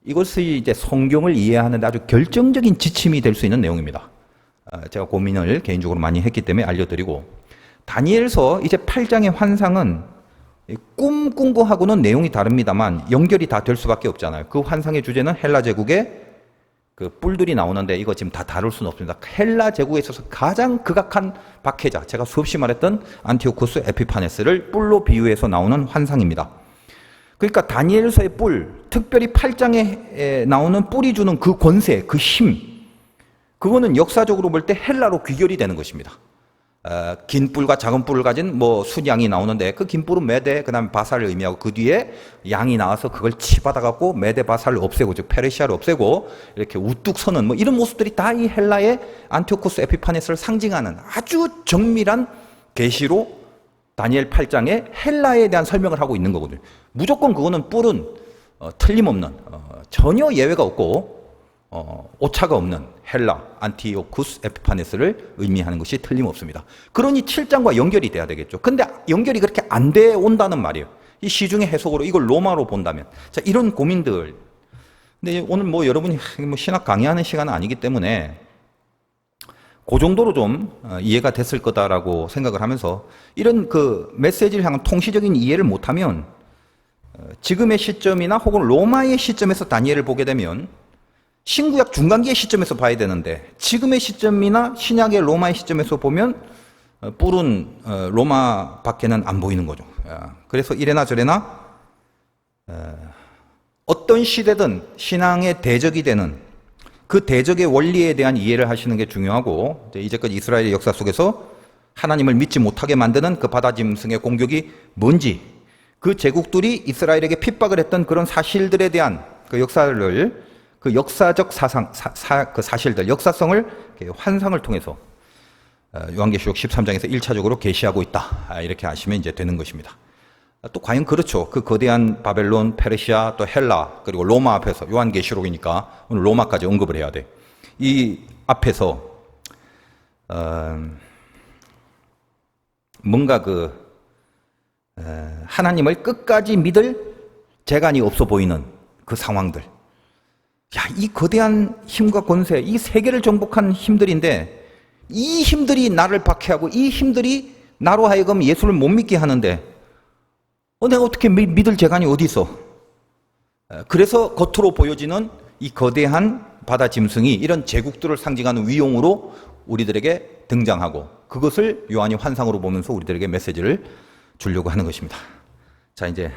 S1: 이것이 이제 성경을 이해하는 데 아주 결정적인 지침이 될 수 있는 내용입니다. 제가 고민을 개인적으로 많이 했기 때문에 알려드리고, 다니엘서 이제 8장의 환상은 꿈 꾼 거하고는 내용이 다릅니다만 연결이 다 될 수밖에 없잖아요. 그 환상의 주제는 헬라 제국의 그 뿔들이 나오는데 이거 지금 다 다룰 수는 없습니다. 헬라 제국에 있어서 가장 극악한 박해자, 제가 수없이 말했던 안티오쿠스 에피파네스를 뿔로 비유해서 나오는 환상입니다. 그러니까 다니엘서의 뿔, 특별히 8장에 나오는 뿔이 주는 그 권세, 그 힘, 그거는 역사적으로 볼 때 헬라로 귀결이 되는 것입니다. 긴 뿔과 작은 뿔을 가진 뭐 순양이 나오는데 그 긴 뿔은 메대, 그 다음에 바사를 의미하고 그 뒤에 양이 나와서 그걸 치받아갖고 메대 바사를 없애고, 즉 페르시아를 없애고 이렇게 우뚝 서는 뭐 이런 모습들이 다 이 헬라의 안티오쿠스 에피파네스를 상징하는 아주 정밀한 계시로 다니엘 8장에 헬라에 대한 설명을 하고 있는 거거든요. 무조건 그거는 뿔은 틀림없는, 전혀 예외가 없고 오차가 없는 헬라 안티오쿠스 에피파네스를 의미하는 것이 틀림없습니다. 그러니 7장과 연결이 돼야 되겠죠. 근데 연결이 그렇게 안 돼 온다는 말이에요. 이 시중의 해석으로 이걸 로마로 본다면. 자, 이런 고민들. 근데 오늘 뭐 여러분이 뭐 신학 강의하는 시간은 아니기 때문에 그 정도로 좀 이해가 됐을 거다라고 생각을 하면서, 이런 그 메시지를 향한 통시적인 이해를 못하면 지금의 시점이나 혹은 로마의 시점에서 다니엘을 보게 되면 신구약 중간기의 시점에서 봐야 되는데, 지금의 시점이나 신약의 로마의 시점에서 보면 뿔은 로마 밖에는 안 보이는 거죠. 그래서 이래나 저래나 어떤 시대든 신앙의 대적이 되는 그 대적의 원리에 대한 이해를 하시는 게 중요하고, 이제까지 이스라엘의 역사 속에서 하나님을 믿지 못하게 만드는 그 바다 짐승의 공격이 뭔지, 그 제국들이 이스라엘에게 핍박을 했던 그런 사실들에 대한 그 역사를 그 역사적 그 사실들, 역사성을 환상을 통해서 요한계시록 13장에서 1차적으로 계시하고 있다. 이렇게 아시면 이제 되는 것입니다. 또 과연 그렇죠. 그 거대한 바벨론, 페르시아, 또 헬라, 그리고 로마 앞에서 요한계시록이니까 오늘 로마까지 언급을 해야 돼. 이 앞에서 뭔가 하나님을 끝까지 믿을 재간이 없어 보이는 그 상황들. 야, 이 거대한 힘과 권세, 이 세계를 정복한 힘들인데 이 힘들이 나를 박해하고 이 힘들이 나로 하여금 예수를 못 믿게 하는데 내가 어떻게 믿을 재간이 어디 있어? 그래서 겉으로 보여지는 이 거대한 바다 짐승이 이런 제국들을 상징하는 위용으로 우리들에게 등장하고 그것을 요한이 환상으로 보면서 우리들에게 메시지를 주려고 하는 것입니다. 자, 이제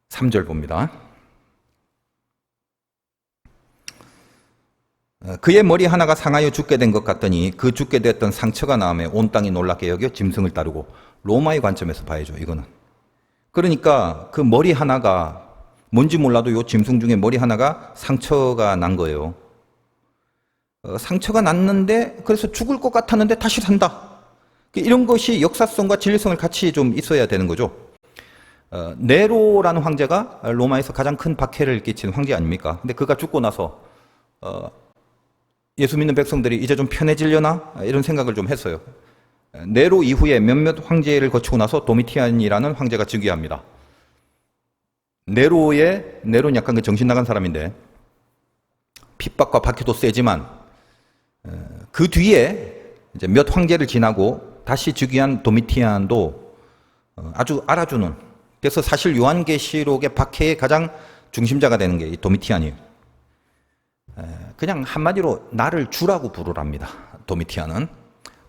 S1: 3절 봅니다. 그의 머리 하나가 상하여 죽게 된 것 같더니 그 죽게 됐던 상처가 나음에 온 땅이 놀랍게 여겨 짐승을 따르고 로마의 관점에서 봐야죠. 이거는. 그러니까 그 머리 하나가 뭔지 몰라도 요 짐승 중에 머리 하나가 상처가 난 거예요. 상처가 났는데 그래서 죽을 것 같았는데 다시 산다. 이런 것이 역사성과 진리성을 같이 좀 있어야 되는 거죠. 네로라는 황제가 로마에서 가장 큰 박해를 끼친 황제 아닙니까? 근데 그가 죽고 나서 예수 믿는 백성들이 이제 좀 편해지려나? 이런 생각을 좀 했어요. 네로 이후에 몇몇 황제를 거치고 나서 도미티안이라는 황제가 즉위합니다. 네로는 약간 그 정신 나간 사람인데 핍박과 박해도 세지만 그 뒤에 이제 몇 황제를 지나고 다시 즉위한 도미티안도 아주 알아주는, 그래서 사실 요한계시록의 박해의 가장 중심자가 되는 게 이 도미티안이에요. 그냥 한마디로 나를 주라고 부르랍니다. 도미티안은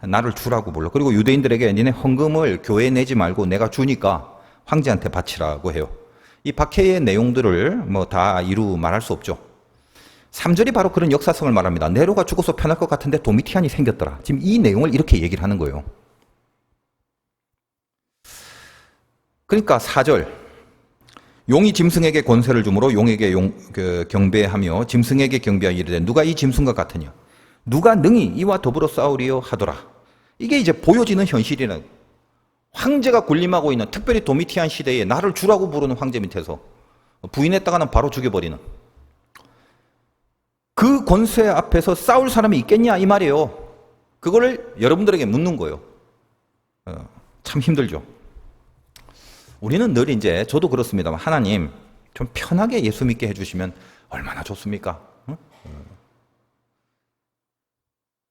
S1: 나를 주라고 불러. 그리고 유대인들에게 니네 헌금을 교회에 내지 말고 내가 주니까 황제한테 바치라고 해요. 이 박해의 내용들을 뭐 다 이루 말할 수 없죠. 3절이 바로 그런 역사성을 말합니다. 네로가 죽어서 편할 것 같은데 도미티안이 생겼더라. 지금 이 내용을 이렇게 얘기를 하는 거예요. 그러니까 4절, 용이 짐승에게 권세를 주므로 용에게 경배하며 짐승에게 경배하여 이르되 누가 이 짐승과 같으냐, 누가 능히 이와 더불어 싸우리요 하더라. 이게 이제 보여지는 현실이라고. 황제가 군림하고 있는, 특별히 도미티안 시대에 나를 주라고 부르는 황제 밑에서 부인했다가는 바로 죽여버리는 그 권세 앞에서 싸울 사람이 있겠냐 이 말이에요. 그거를 여러분들에게 묻는 거예요. 참 힘들죠. 우리는 늘 이제, 저도 그렇습니다만, 하나님 좀 편하게 예수 믿게 해주시면 얼마나 좋습니까?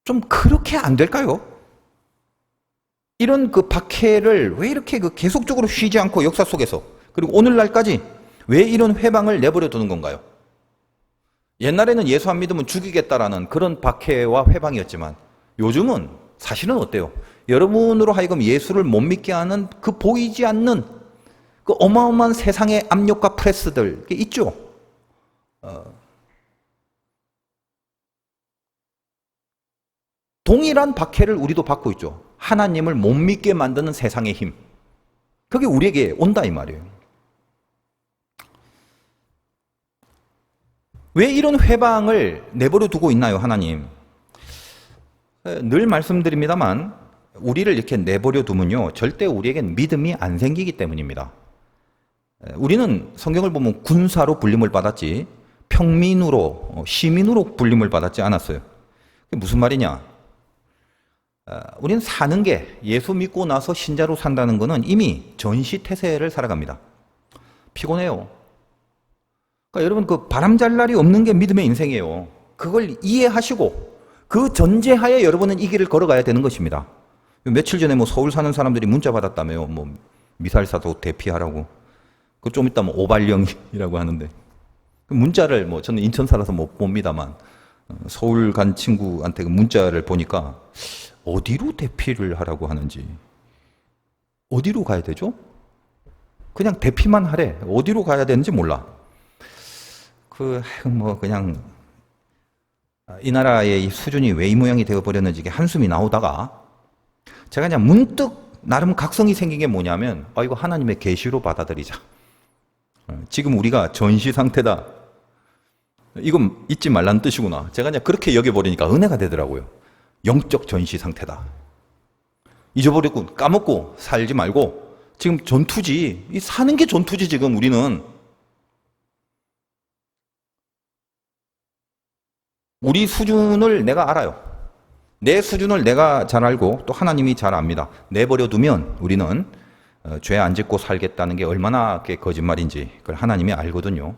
S1: 좀 그렇게 안 될까요? 이런 그 박해를 왜 이렇게 그 계속적으로 쉬지 않고 역사 속에서, 그리고 오늘날까지 왜 이런 회방을 내버려 두는 건가요? 옛날에는 예수 안 믿으면 죽이겠다라는 그런 박해와 회방이었지만 요즘은 사실은 어때요? 여러분으로 하여금 예수를 못 믿게 하는 그 보이지 않는 그 어마어마한 세상의 압력과 프레스들 있죠. 동일한 박해를 우리도 받고 있죠. 하나님을 못 믿게 만드는 세상의 힘. 그게 우리에게 온다 이 말이에요. 왜 이런 회방을 내버려 두고 있나요, 하나님? 늘 말씀드립니다만 우리를 이렇게 내버려 두면요, 절대 우리에겐 믿음이 안 생기기 때문입니다. 우리는 성경을 보면 군사로 불림을 받았지 평민으로, 시민으로 불림을 받았지 않았어요. 그게 무슨 말이냐? 우리는 사는 게, 예수 믿고 나서 신자로 산다는 것은 이미 전시태세를 살아갑니다. 피곤해요. 그러니까 여러분, 그 바람 잘 날이 없는 게 믿음의 인생이에요. 그걸 이해하시고 그 전제하에 여러분은 이 길을 걸어가야 되는 것입니다. 며칠 전에 뭐 서울 사는 사람들이 문자 받았다며요. 뭐 미사일사도 대피하라고. 그 좀 이따 뭐 오발령이라고 하는데, 문자를 뭐 저는 인천 살아서 못 봅니다만 서울 간 친구한테 그 문자를 보니까 어디로 대피를 하라고 하는지, 어디로 가야 되죠? 그냥 대피만 하래. 어디로 가야 되는지 몰라. 그냥 이 나라의 이 수준이 왜 이 모양이 되어버렸는지 이게 한숨이 나오다가 제가 그냥 문득 나름 각성이 생긴 게 뭐냐면, 이거 하나님의 계시로 받아들이자. 지금 우리가 전시 상태다. 이건 잊지 말라는 뜻이구나. 제가 그냥 그렇게 여겨버리니까 은혜가 되더라고요. 영적 전시 상태다. 잊어버리고 까먹고 살지 말고 지금 전투지. 이 사는 게 전투지 지금 우리는. 우리 수준을 내가 알아요. 내 수준을 내가 잘 알고 또 하나님이 잘 압니다. 내버려 두면 우리는 죄 안 짓고 살겠다는 게 얼마나 거짓말인지 그걸 하나님이 알거든요.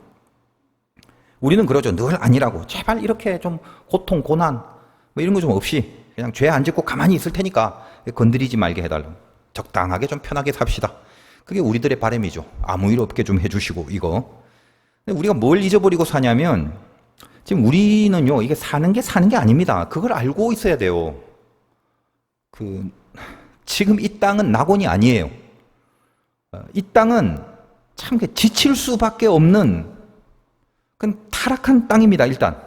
S1: 우리는 그러죠. 늘 아니라고. 제발 이렇게 좀 고통, 고난 뭐 이런 거 좀 없이 그냥 죄 안 짓고 가만히 있을 테니까 건드리지 말게 해달라고. 적당하게 좀 편하게 삽시다. 그게 우리들의 바람이죠. 아무 일 없게 좀 해주시고 이거. 근데 우리가 뭘 잊어버리고 사냐면 지금 우리는요, 이게 사는 게 아닙니다. 그걸 알고 있어야 돼요. 지금 이 땅은 낙원이 아니에요. 이 땅은 참 지칠 수밖에 없는 그건 타락한 땅입니다, 일단.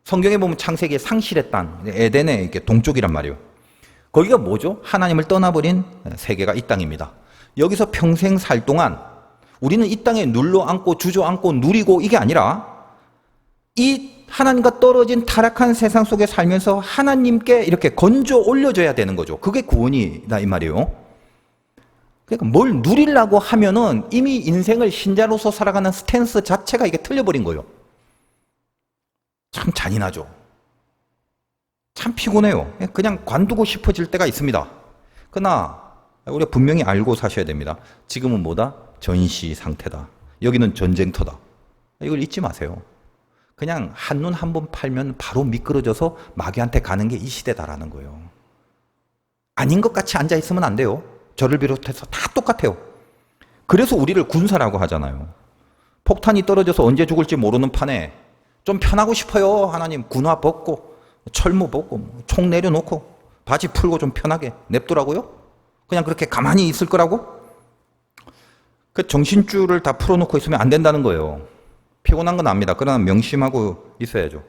S1: 성경에 보면 창세기의 상실의 땅, 에덴의 이렇게 동쪽이란 말이에요. 거기가 뭐죠? 하나님을 떠나버린 세계가 이 땅입니다. 여기서 평생 살 동안 우리는 이 땅에 눌러앉고 주저앉고 누리고 이게 아니라 이 하나님과 떨어진 타락한 세상 속에 살면서 하나님께 이렇게 건져 올려줘야 되는 거죠. 그게 구원이다 이 말이에요. 그러니까 뭘 누리려고 하면은 이미 인생을 신자로서 살아가는 스탠스 자체가 이게 틀려버린 거예요. 참 잔인하죠. 참 피곤해요. 그냥 관두고 싶어질 때가 있습니다. 그러나 우리가 분명히 알고 사셔야 됩니다. 지금은 뭐다? 전시 상태다. 여기는 전쟁터다. 이걸 잊지 마세요. 그냥 한눈 한 번 팔면 바로 미끄러져서 마귀한테 가는 게 이 시대다라는 거예요. 아닌 것 같이 앉아있으면 안 돼요. 저를 비롯해서 다 똑같아요. 그래서 우리를 군사라고 하잖아요. 폭탄이 떨어져서 언제 죽을지 모르는 판에 좀 편하고 싶어요. 하나님 군화 벗고 철모 벗고 총 내려놓고 바지 풀고 좀 편하게 냅두라고요? 그냥 그렇게 가만히 있을 거라고? 그 정신줄을 다 풀어놓고 있으면 안 된다는 거예요. 피곤한 건 압니다. 그러나 명심하고 있어야죠.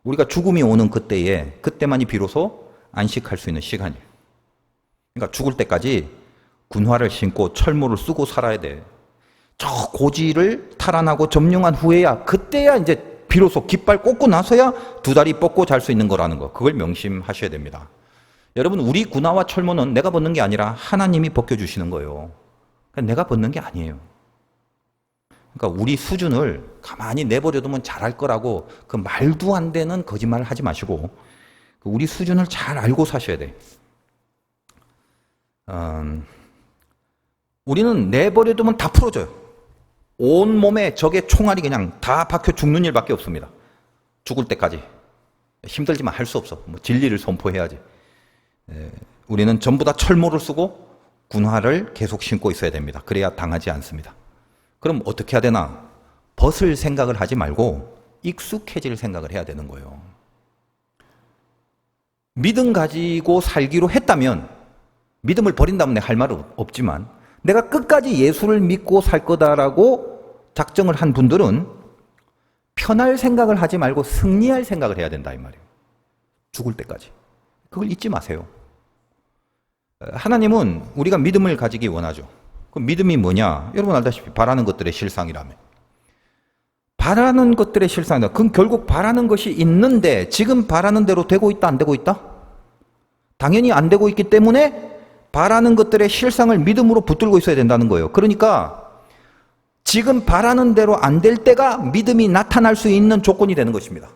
S1: 우리가 죽음이 오는 그때만이 비로소 안식할 수 있는 시간이에요. 그러니까 죽을 때까지 군화를 신고 철모를 쓰고 살아야 돼. 저 고지를 탈환하고 점령한 후에야 그때야 이제 비로소 깃발 꽂고 나서야 두 다리 뻗고 잘 수 있는 거라는 거. 그걸 명심하셔야 됩니다. 여러분 우리 군화와 철모는 내가 벗는 게 아니라 하나님이 벗겨주시는 거예요. 그러니까 내가 벗는 게 아니에요. 그러니까 우리 수준을 가만히 내버려두면 잘할 거라고 그 말도 안 되는 거짓말을 하지 마시고 우리 수준을 잘 알고 사셔야 돼. 우리는 내버려두면 다 풀어져요. 온 몸에 적의 총알이 그냥 다 박혀 죽는 일밖에 없습니다. 죽을 때까지. 힘들지만 할 수 없어. 뭐 진리를 선포해야지. 우리는 전부 다 철모를 쓰고 군화를 계속 신고 있어야 됩니다. 그래야 당하지 않습니다. 그럼 어떻게 해야 되나? 벗을 생각을 하지 말고 익숙해질 생각을 해야 되는 거예요. 믿음 가지고 살기로 했다면 믿음을 버린다면 할 말은 없지만 내가 끝까지 예수를 믿고 살 거다라고 작정을 한 분들은 편할 생각을 하지 말고 승리할 생각을 해야 된다 이 말이에요. 죽을 때까지. 그걸 잊지 마세요. 하나님은 우리가 믿음을 가지기 원하죠. 그 믿음이 뭐냐? 여러분 알다시피 바라는 것들의 실상이라며. 바라는 것들의 실상이다. 그건 결국 바라는 것이 있는데 지금 바라는 대로 되고 있다 안 되고 있다? 당연히 안 되고 있기 때문에 바라는 것들의 실상을 믿음으로 붙들고 있어야 된다는 거예요. 그러니까 지금 바라는 대로 안 될 때가 믿음이 나타날 수 있는 조건이 되는 것입니다.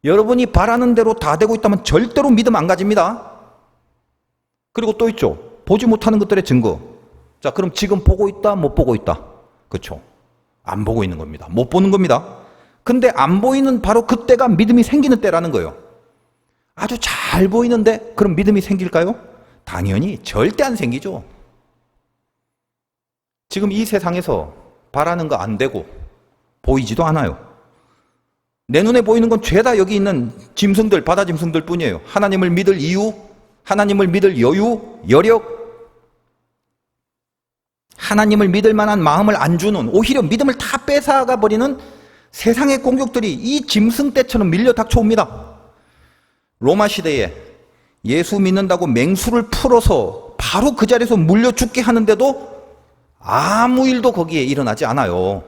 S1: 여러분이 바라는 대로 다 되고 있다면 절대로 믿음 안 가집니다. 그리고 또 있죠. 보지 못하는 것들의 증거. 자, 그럼 지금 보고 있다, 못 보고 있다. 그렇죠. 안 보고 있는 겁니다. 못 보는 겁니다. 근데 안 보이는 바로 그때가 믿음이 생기는 때라는 거예요. 아주 잘 보이는데 그럼 믿음이 생길까요? 당연히 절대 안 생기죠. 지금 이 세상에서 바라는 거 안 되고 보이지도 않아요. 내 눈에 보이는 건 죄다 여기 있는 짐승들, 바다 짐승들 뿐이에요. 하나님을 믿을 이유, 하나님을 믿을 여유, 여력, 하나님을 믿을 만한 마음을 안 주는, 오히려 믿음을 다 뺏어가 버리는 세상의 공격들이 이 짐승떼처럼 밀려 닥쳐옵니다. 로마 시대에 예수 믿는다고 맹수를 풀어서 바로 그 자리에서 물려 죽게 하는데도 아무 일도 거기에 일어나지 않아요.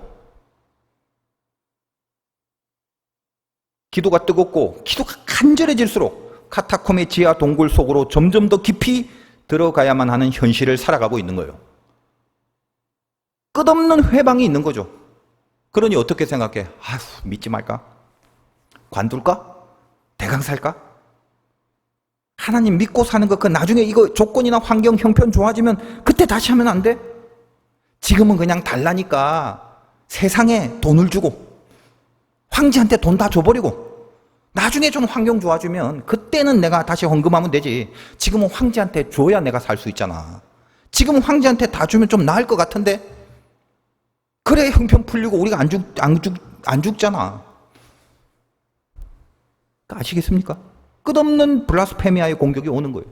S1: 기도가 뜨겁고 기도가 간절해질수록 카타콤의 지하 동굴 속으로 점점 더 깊이 들어가야만 하는 현실을 살아가고 있는 거예요. 끝없는 회방이 있는 거죠. 그러니 어떻게 생각해? 아휴, 믿지 말까? 관둘까? 대강 살까? 하나님 믿고 사는 거, 그 나중에 이거 조건이나 환경, 형편 좋아지면 그때 다시 하면 안 돼? 지금은 그냥 달라니까 세상에 돈을 주고 황제한테 돈 다 줘버리고 나중에 좀 환경 좋아지면 그때는 내가 다시 헌금하면 되지. 지금은 황제한테 줘야 내가 살 수 있잖아. 지금은 황제한테 다 주면 좀 나을 것 같은데? 그래 형편 풀리고 우리가 안 죽잖아. 아시겠습니까? 끝없는 블라스페미아의 공격이 오는 거예요.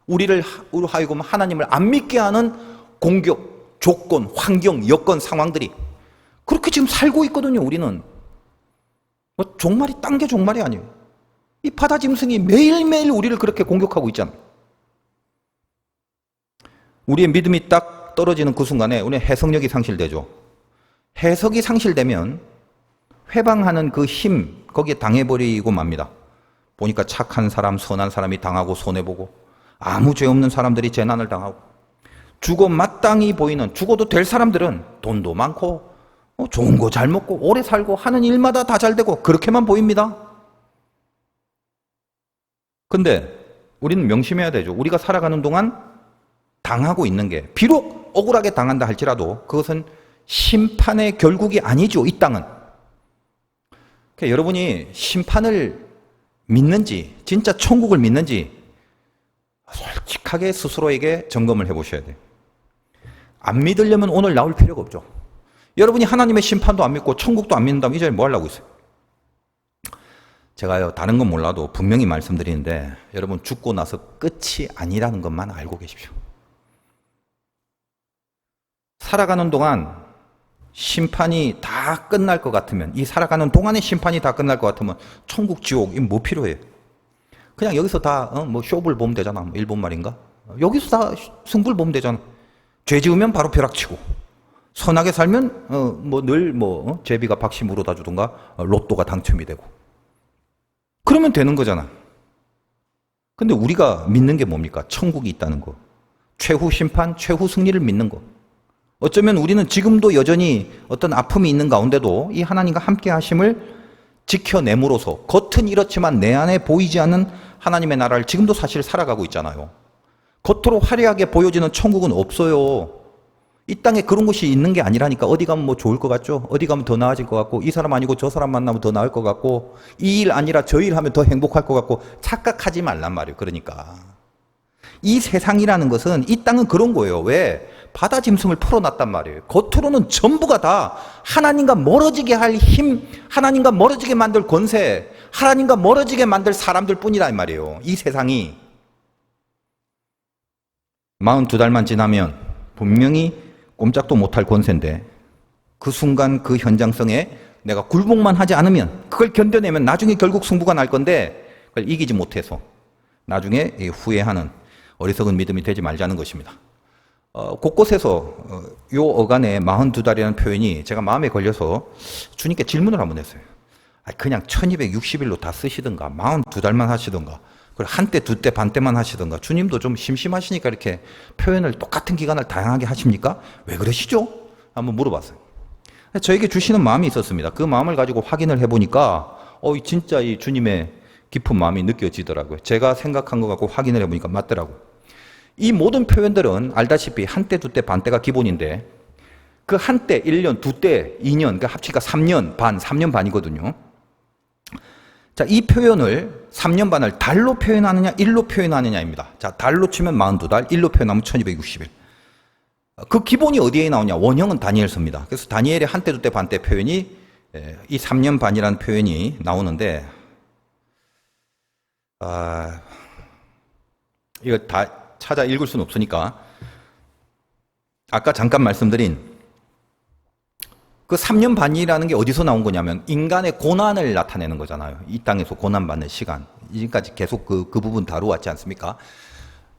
S1: 우리를 하여금 하나님을 안 믿게 하는 공격, 조건, 환경, 여건, 상황들이 그렇게 지금 살고 있거든요. 우리는 뭐 종말이 딴 게 종말이 아니에요. 이 바다 짐승이 매일매일 우리를 그렇게 공격하고 있잖아요. 우리의 믿음이 딱 떨어지는 그 순간에 우리의 해석력이 상실되죠. 해석이 상실되면 회방하는 그 힘 거기에 당해버리고 맙니다. 보니까 착한 사람, 선한 사람이 당하고 손해보고 아무 죄 없는 사람들이 재난을 당하고 죽어 마땅히 보이는, 죽어도 될 사람들은 돈도 많고 좋은 거 잘 먹고 오래 살고 하는 일마다 다 잘 되고 그렇게만 보입니다. 근데 우리는 명심해야 되죠. 우리가 살아가는 동안 당하고 있는 게 비록 억울하게 당한다 할지라도 그것은 심판의 결국이 아니죠. 이 땅은. 그러니까 여러분이 심판을 믿는지 진짜 천국을 믿는지 솔직하게 스스로에게 점검을 해보셔야 돼요. 안 믿으려면 오늘 나올 필요가 없죠. 여러분이 하나님의 심판도 안 믿고 천국도 안 믿는다면 이 자리에 뭐 하려고 있어요? 제가요 다른 건 몰라도 분명히 말씀드리는데 여러분 죽고 나서 끝이 아니라는 것만 알고 계십시오. 살아가는 동안 심판이 다 끝날 것 같으면, 이 살아가는 동안의 심판이 다 끝날 것 같으면 천국 지옥 이거 뭐 필요해? 그냥 여기서 다 뭐 쇼를 보면 되잖아. 뭐 일본 말인가? 여기서 다 승부를 보면 되잖아. 죄 지으면 바로 벼락치고 선하게 살면 뭐 늘 제비가 박씨 물어다 주던가 로또가 당첨이 되고 그러면 되는 거잖아. 근데 우리가 믿는 게 뭡니까? 천국이 있다는 거, 최후 심판, 최후 승리를 믿는 거. 어쩌면 우리는 지금도 여전히 어떤 아픔이 있는 가운데도 이 하나님과 함께 하심을 지켜내므로서 겉은 이렇지만 내 안에 보이지 않는 하나님의 나라를 지금도 사실 살아가고 있잖아요. 겉으로 화려하게 보여지는 천국은 없어요. 이 땅에 그런 곳이 있는 게 아니라니까. 어디 가면 뭐 좋을 것 같죠? 어디 가면 더 나아질 것 같고, 이 사람 아니고 저 사람 만나면 더 나을 것 같고, 이 일 아니라 저 일 하면 더 행복할 것 같고, 착각하지 말란 말이에요. 그러니까 이 세상이라는 것은, 이 땅은 그런 거예요. 왜? 바다 짐승을 풀어놨단 말이에요. 겉으로는 전부가 다 하나님과 멀어지게 할 힘, 하나님과 멀어지게 만들 권세, 하나님과 멀어지게 만들 사람들 뿐이란 말이에요. 이 세상이 42달만 지나면 분명히 꼼짝도 못할 권세인데 그 순간 그 현장성에 내가 굴복만 하지 않으면, 그걸 견뎌내면 나중에 결국 승부가 날 건데 그걸 이기지 못해서 나중에 후회하는 어리석은 믿음이 되지 말자는 것입니다. 곳곳에서 요 어간에 42달이라는 표현이 제가 마음에 걸려서 주님께 질문을 한번 했어요. 그냥 1260일로 다 쓰시든가 42달만 하시든가 그리고 한때 두때 반때만 하시든가, 주님도 좀 심심하시니까 이렇게 표현을 똑같은 기간을 다양하게 하십니까? 왜 그러시죠? 한번 물어봤어요. 저에게 주시는 마음이 있었습니다. 그 마음을 가지고 확인을 해보니까 진짜 이 주님의 깊은 마음이 느껴지더라고요. 제가 생각한 것 같고 확인을 해보니까 맞더라고요. 이 모든 표현들은 알다시피 한때, 두때, 반때가 기본인데 그 한때, 1년, 두때, 2년, 그 합치가 3년 반, 3년 반이거든요. 자, 이 표현을 3년 반을 달로 표현하느냐, 일로 표현하느냐입니다. 자, 달로 치면 42달, 일로 표현하면 1260일. 그 기본이 어디에 나오냐? 원형은 다니엘서입니다. 그래서 다니엘의 한때, 두때, 반때 표현이 이 3년 반이라는 표현이 나오는데, 이거 다 찾아 읽을 수는 없으니까 아까 잠깐 말씀드린 그 3년 반이라는 게 어디서 나온 거냐면 인간의 고난을 나타내는 거잖아요. 이 땅에서 고난받는 시간. 지금까지 계속 그 부분 다루었지 않습니까?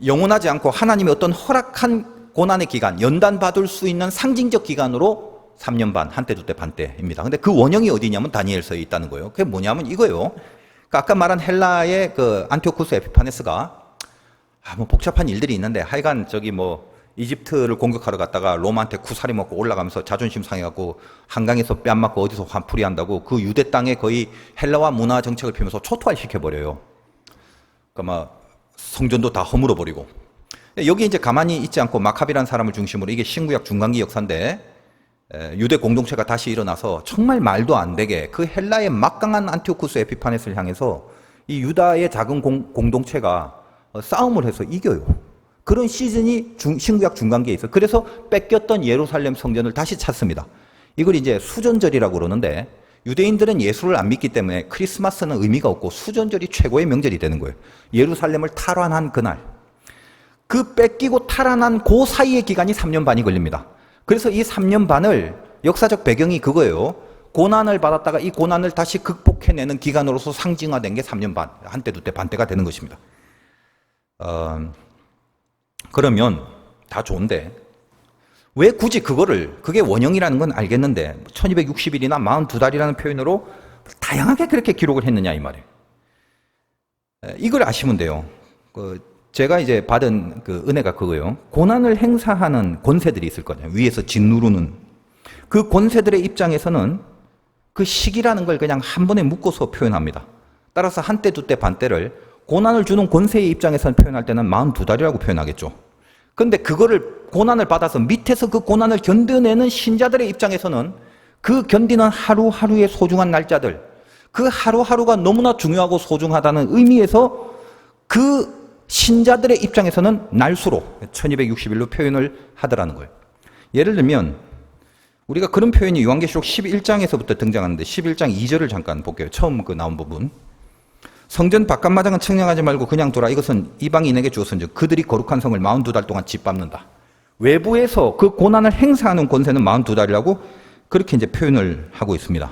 S1: 영원하지 않고 하나님의 어떤 허락한 고난의 기간, 연단받을 수 있는 상징적 기간으로 3년 반, 한때 두때 반때입니다. 근데 그 원형이 어디냐면 다니엘서에 있다는 거예요. 그게 뭐냐면 이거예요. 그러니까 아까 말한 헬라의 그 안티오쿠스 에피파네스가 뭐 복잡한 일들이 있는데 하여간 저기 뭐 이집트를 공격하러 갔다가 로마한테 쿠사리 먹고 올라가면서 자존심 상해갖고 한강에서 뺨 맞고 어디서 환풀이 한다고 그 유대 땅에 거의 헬라화 문화 정책을 피우면서 초토화시켜버려요. 그러니까 막 성전도 다 허물어 버리고. 여기 이제 가만히 있지 않고 마카비라는 사람을 중심으로 이게 신구약 중간기 역사인데 유대 공동체가 다시 일어나서 정말 말도 안 되게 그 헬라의 막강한 안티오쿠스 에피파네스를 향해서 이 유다의 작은 공동체가 싸움을 해서 이겨요. 그런 시즌이 신구약 중간기에 있어요. 그래서 뺏겼던 예루살렘 성전을 다시 찾습니다. 이걸 이제 수전절이라고 그러는데 유대인들은 예수를 안 믿기 때문에 크리스마스는 의미가 없고 수전절이 최고의 명절이 되는 거예요. 예루살렘을 탈환한 그날. 그 뺏기고 탈환한 그 사이의 기간이 3년 반이 걸립니다. 그래서 이 3년 반을 역사적 배경이 그거예요. 고난을 받았다가 이 고난을 다시 극복해내는 기간으로서 상징화된 게 3년 반, 한때 두때 반때가 되는 것입니다. 그러면 다 좋은데 왜 굳이 그게 원형이라는 건 알겠는데 1260일이나 42달이라는 표현으로 다양하게 그렇게 기록을 했느냐 이 말이에요. 이걸 아시면 돼요. 제가 이제 받은 그 은혜가 그거예요. 고난을 행사하는 권세들이 있을 거예요. 위에서 짓누르는 그 권세들의 입장에서는 그 시기라는 걸 그냥 한 번에 묶어서 표현합니다. 따라서 한때 두때 반때를 고난을 주는 권세의 입장에서는 표현할 때는 42달이라고 표현하겠죠. 근데 그거를 고난을 받아서 밑에서 그 고난을 견뎌내는 신자들의 입장에서는 그 견디는 하루하루의 소중한 날짜들, 그 하루하루가 너무나 중요하고 소중하다는 의미에서 그 신자들의 입장에서는 날수로 1260일로 표현을 하더라는 거예요. 예를 들면 우리가 그런 표현이 요한계시록 11장에서부터 등장하는데 11장 2절을 잠깐 볼게요. 처음 그 나온 부분. 성전 바깥마당은 측량하지 말고 그냥 두라. 이것은 이방인에게 주었은즉 그들이 거룩한 성을 42달 동안 짓밟는다. 외부에서 그 고난을 행사하는 권세는 42달이라고 그렇게 이제 표현을 하고 있습니다.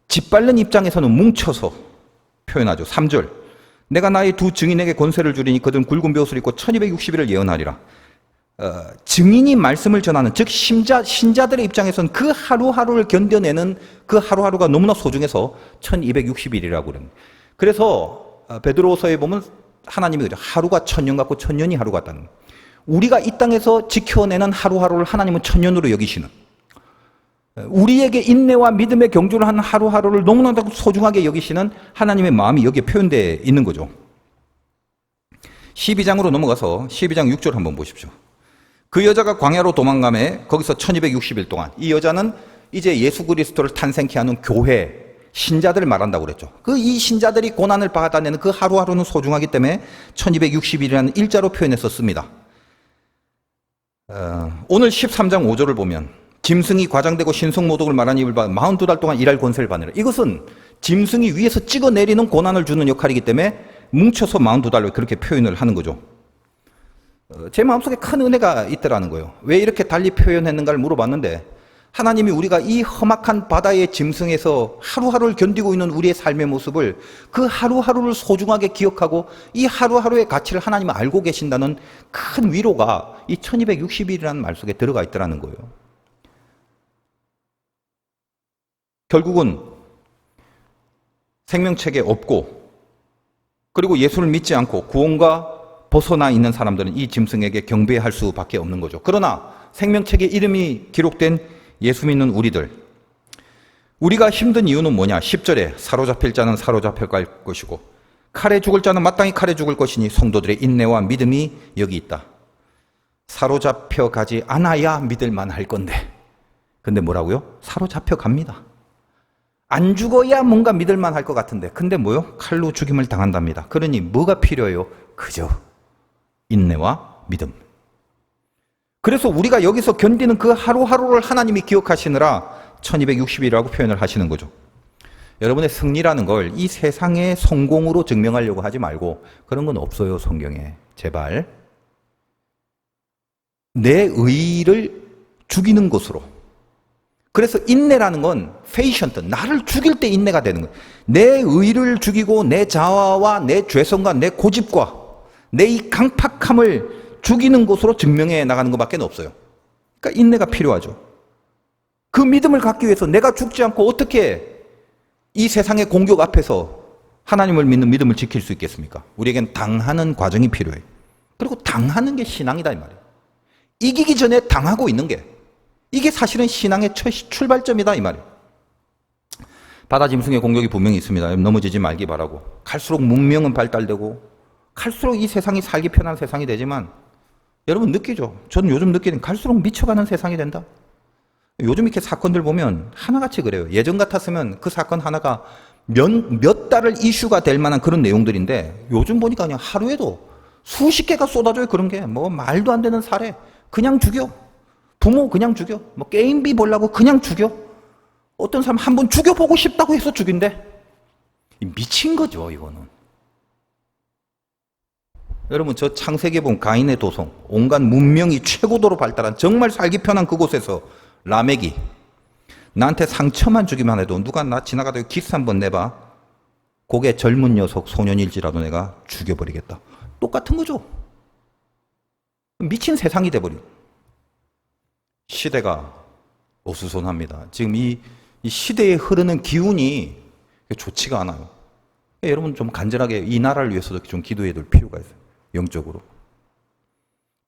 S1: 짓밟는 입장에서는 뭉쳐서 표현하죠. 3절. 내가 나의 두 증인에게 권세를 주리니 그들은 굵은 벼옷을 입고 1260일을 예언하리라. 증인이 말씀을 전하는 즉 신자들의 입장에서는 그 하루하루를 견뎌내는 그 하루하루가 너무나 소중해서 1260일이라고 그럽니다. 그래서 베드로서에 보면 하나님이 그죠. 하루가 1000년 같고 1000년이 하루 같다는 거예요. 우리가 이 땅에서 지켜내는 하루하루를 하나님은 1000년으로 여기시는, 우리에게 인내와 믿음의 경주를 하는 하루하루를 너무나 소중하게 여기시는 하나님의 마음이 여기에 표현되어 있는 거죠. 12장으로 넘어가서 12장 6절 한번 보십시오. 그 여자가 광야로 도망가매 거기서 1260일 동안, 이 여자는 이제 예수 그리스도를 탄생케 하는 교회 신자들을 말한다고 그랬죠. 이 신자들이 고난을 받아내는 그 하루하루는 소중하기 때문에 1260일이라는 일자로 표현했었습니다. 오늘 13장 5절을 보면 짐승이 과장되고 신성모독을 말한 입을 받아 42달 동안 일할 권세를 받느라. 이것은 짐승이 위에서 찍어내리는 고난을 주는 역할이기 때문에 뭉쳐서 42달로 그렇게 표현을 하는 거죠. 제 마음속에 큰 은혜가 있더라는 거예요. 왜 이렇게 달리 표현했는가를 물어봤는데 하나님이 우리가 이 험악한 바다의 짐승에서 하루하루를 견디고 있는 우리의 삶의 모습을, 그 하루하루를 소중하게 기억하고 이 하루하루의 가치를 하나님은 알고 계신다는 큰 위로가 이 1260일이라는 말 속에 들어가 있더라는 거예요. 결국은 생명책에 없고 그리고 예수를 믿지 않고 구원과 벗어나 있는 사람들은 이 짐승에게 경배할 수밖에 없는 거죠. 그러나 생명책에 이름이 기록된 예수 믿는 우리들, 우리가 힘든 이유는 뭐냐? 10절에 사로잡힐 자는 사로잡혀 갈 것이고 칼에 죽을 자는 마땅히 칼에 죽을 것이니 성도들의 인내와 믿음이 여기 있다. 사로잡혀 가지 않아야 믿을만 할 건데, 근데 뭐라고요? 사로잡혀 갑니다. 안 죽어야 뭔가 믿을만 할 것 같은데, 근데 뭐요? 칼로 죽임을 당한답니다. 그러니 뭐가 필요해요? 그저 인내와 믿음. 그래서 우리가 여기서 견디는 그 하루하루를 하나님이 기억하시느라 1260일이라고 표현을 하시는 거죠. 여러분의 승리라는 걸 이 세상의 성공으로 증명하려고 하지 말고, 그런 건 없어요, 성경에. 제발. 내 의의를 죽이는 것으로. 그래서 인내라는 건 페이션트, 나를 죽일 때 인내가 되는 거예요. 내 의의를 죽이고 내 자아와 내 죄성과 내 고집과 내 이 강팍함을 죽이는 것으로 증명해 나가는 것밖에 없어요. 그러니까 인내가 필요하죠. 그 믿음을 갖기 위해서 내가 죽지 않고 어떻게 이 세상의 공격 앞에서 하나님을 믿는 믿음을 지킬 수 있겠습니까? 우리에겐 당하는 과정이 필요해요. 그리고 당하는 게 신앙이다 이 말이에요. 이기기 전에 당하고 있는 게 이게 사실은 신앙의 출발점이다 이 말이에요. 바다 짐승의 공격이 분명히 있습니다. 넘어지지 말기 바라고. 갈수록 문명은 발달되고 갈수록 이 세상이 살기 편한 세상이 되지만 여러분 느끼죠? 저는 요즘 느끼는 갈수록 미쳐가는 세상이 된다. 요즘 이렇게 사건들 보면 하나같이 그래요. 예전 같았으면 그 사건 하나가 몇 달을 이슈가 될 만한 그런 내용들인데 요즘 보니까 그냥 하루에도 수십 개가 쏟아져요. 그런 게 뭐 말도 안 되는 살해 그냥 죽여. 부모 그냥 죽여. 뭐 게임비 보려고 그냥 죽여. 어떤 사람 한 번 죽여보고 싶다고 해서 죽인대. 미친 거죠 이거는. 여러분 저 창세기에 본 가인의 도성, 온갖 문명이 최고도로 발달한 정말 살기 편한 그곳에서 라멕이 나한테 상처만 주기만 해도 누가 나 지나가다가 기스 한번 내봐. 고개 젊은 녀석 소년일지라도 내가 죽여버리겠다. 똑같은 거죠. 미친 세상이 돼버려. 시대가 어수선합니다. 지금 이 시대에 흐르는 기운이 좋지가 않아요. 여러분 좀 간절하게 이 나라를 위해서도 좀 기도해야 될 필요가 있어요. 영적으로.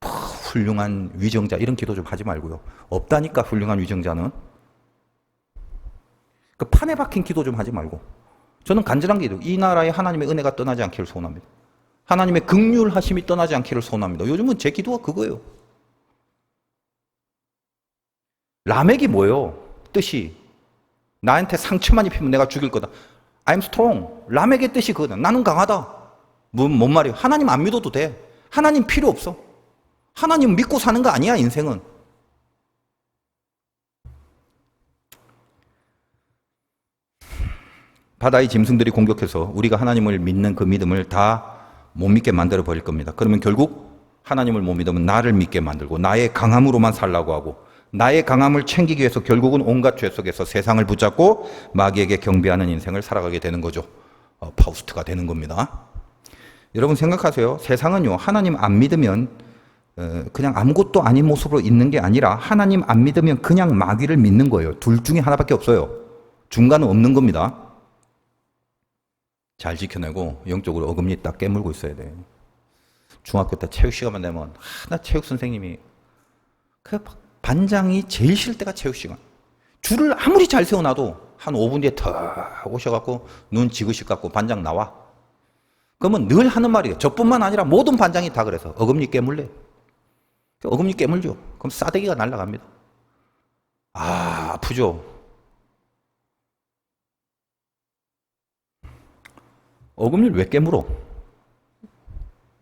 S1: 훌륭한 위정자 이런 기도 좀 하지 말고요. 없다니까 훌륭한 위정자는. 그 판에 박힌 기도 좀 하지 말고. 저는 간절한 기도. 이 나라에 하나님의 은혜가 떠나지 않기를 소원합니다. 하나님의 긍휼하심이 떠나지 않기를 소원합니다. 요즘은 제 기도가 그거예요. 라멕이 뭐예요? 뜻이 나한테 상처만 입히면 내가 죽일 거다. I'm strong. 라멕의 뜻이 그거다. 나는 강하다. 뭔 말이에요? 하나님 안 믿어도 돼. 하나님 필요 없어. 하나님 믿고 사는 거 아니야, 인생은. 바다의 짐승들이 공격해서 우리가 하나님을 믿는 그 믿음을 다 못 믿게 만들어 버릴 겁니다. 그러면 결국 하나님을 못 믿으면 나를 믿게 만들고 나의 강함으로만 살라고 하고 나의 강함을 챙기기 위해서 결국은 온갖 죄 속에서 세상을 붙잡고 마귀에게 경배하는 인생을 살아가게 되는 거죠. 파우스트가 되는 겁니다. 여러분 생각하세요. 세상은요, 하나님 안 믿으면 그냥 아무것도 아닌 모습으로 있는 게 아니라 하나님 안 믿으면 그냥 마귀를 믿는 거예요. 둘 중에 하나밖에 없어요. 중간은 없는 겁니다. 잘 지켜내고 영적으로 어금니 딱 깨물고 있어야 돼요. 중학교 때 체육 시간만 되면 나 체육 선생님이 그 반장이 제일 싫을 때가 체육 시간. 줄을 아무리 잘 세워놔도 한 5분 뒤에 턱 오셔갖고 눈 지그시 갖고 반장 나와. 그러면 늘 하는 말이에요. 저뿐만 아니라 모든 반장이 다 그래서 어금니 깨물래. 어금니 깨물죠. 그럼 싸대기가 날아갑니다. 아프죠. 어금니를 왜 깨물어?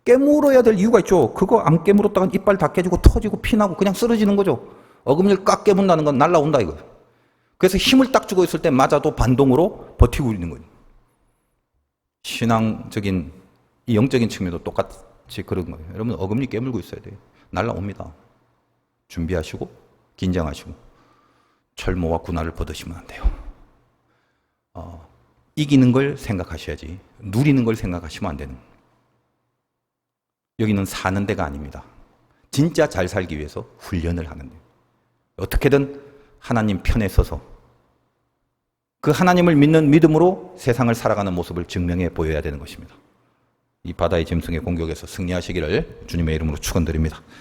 S1: 깨물어야 될 이유가 있죠. 그거 안 깨물었다간 이빨 다 깨지고 터지고 피나고 그냥 쓰러지는 거죠. 어금니를 꽉 깨문다는 건 날라온다 이거예요. 그래서 힘을 딱 주고 있을 때 맞아도 반동으로 버티고 있는 거예요. 신앙적인 이 영적인 측면도 똑같이 그런 거예요. 여러분 어금니 깨물고 있어야 돼요. 날라옵니다. 준비하시고 긴장하시고 철모와 군화를 벗으시면 안 돼요. 이기는 걸 생각하셔야지 누리는 걸 생각하시면 안 되는. 여기는 사는 데가 아닙니다. 진짜 잘 살기 위해서 훈련을 하는 데요. 어떻게든 하나님 편에 서서 그 하나님을 믿는 믿음으로 세상을 살아가는 모습을 증명해 보여야 되는 것입니다. 이 바다의 짐승의 공격에서 승리하시기를 주님의 이름으로 축원드립니다.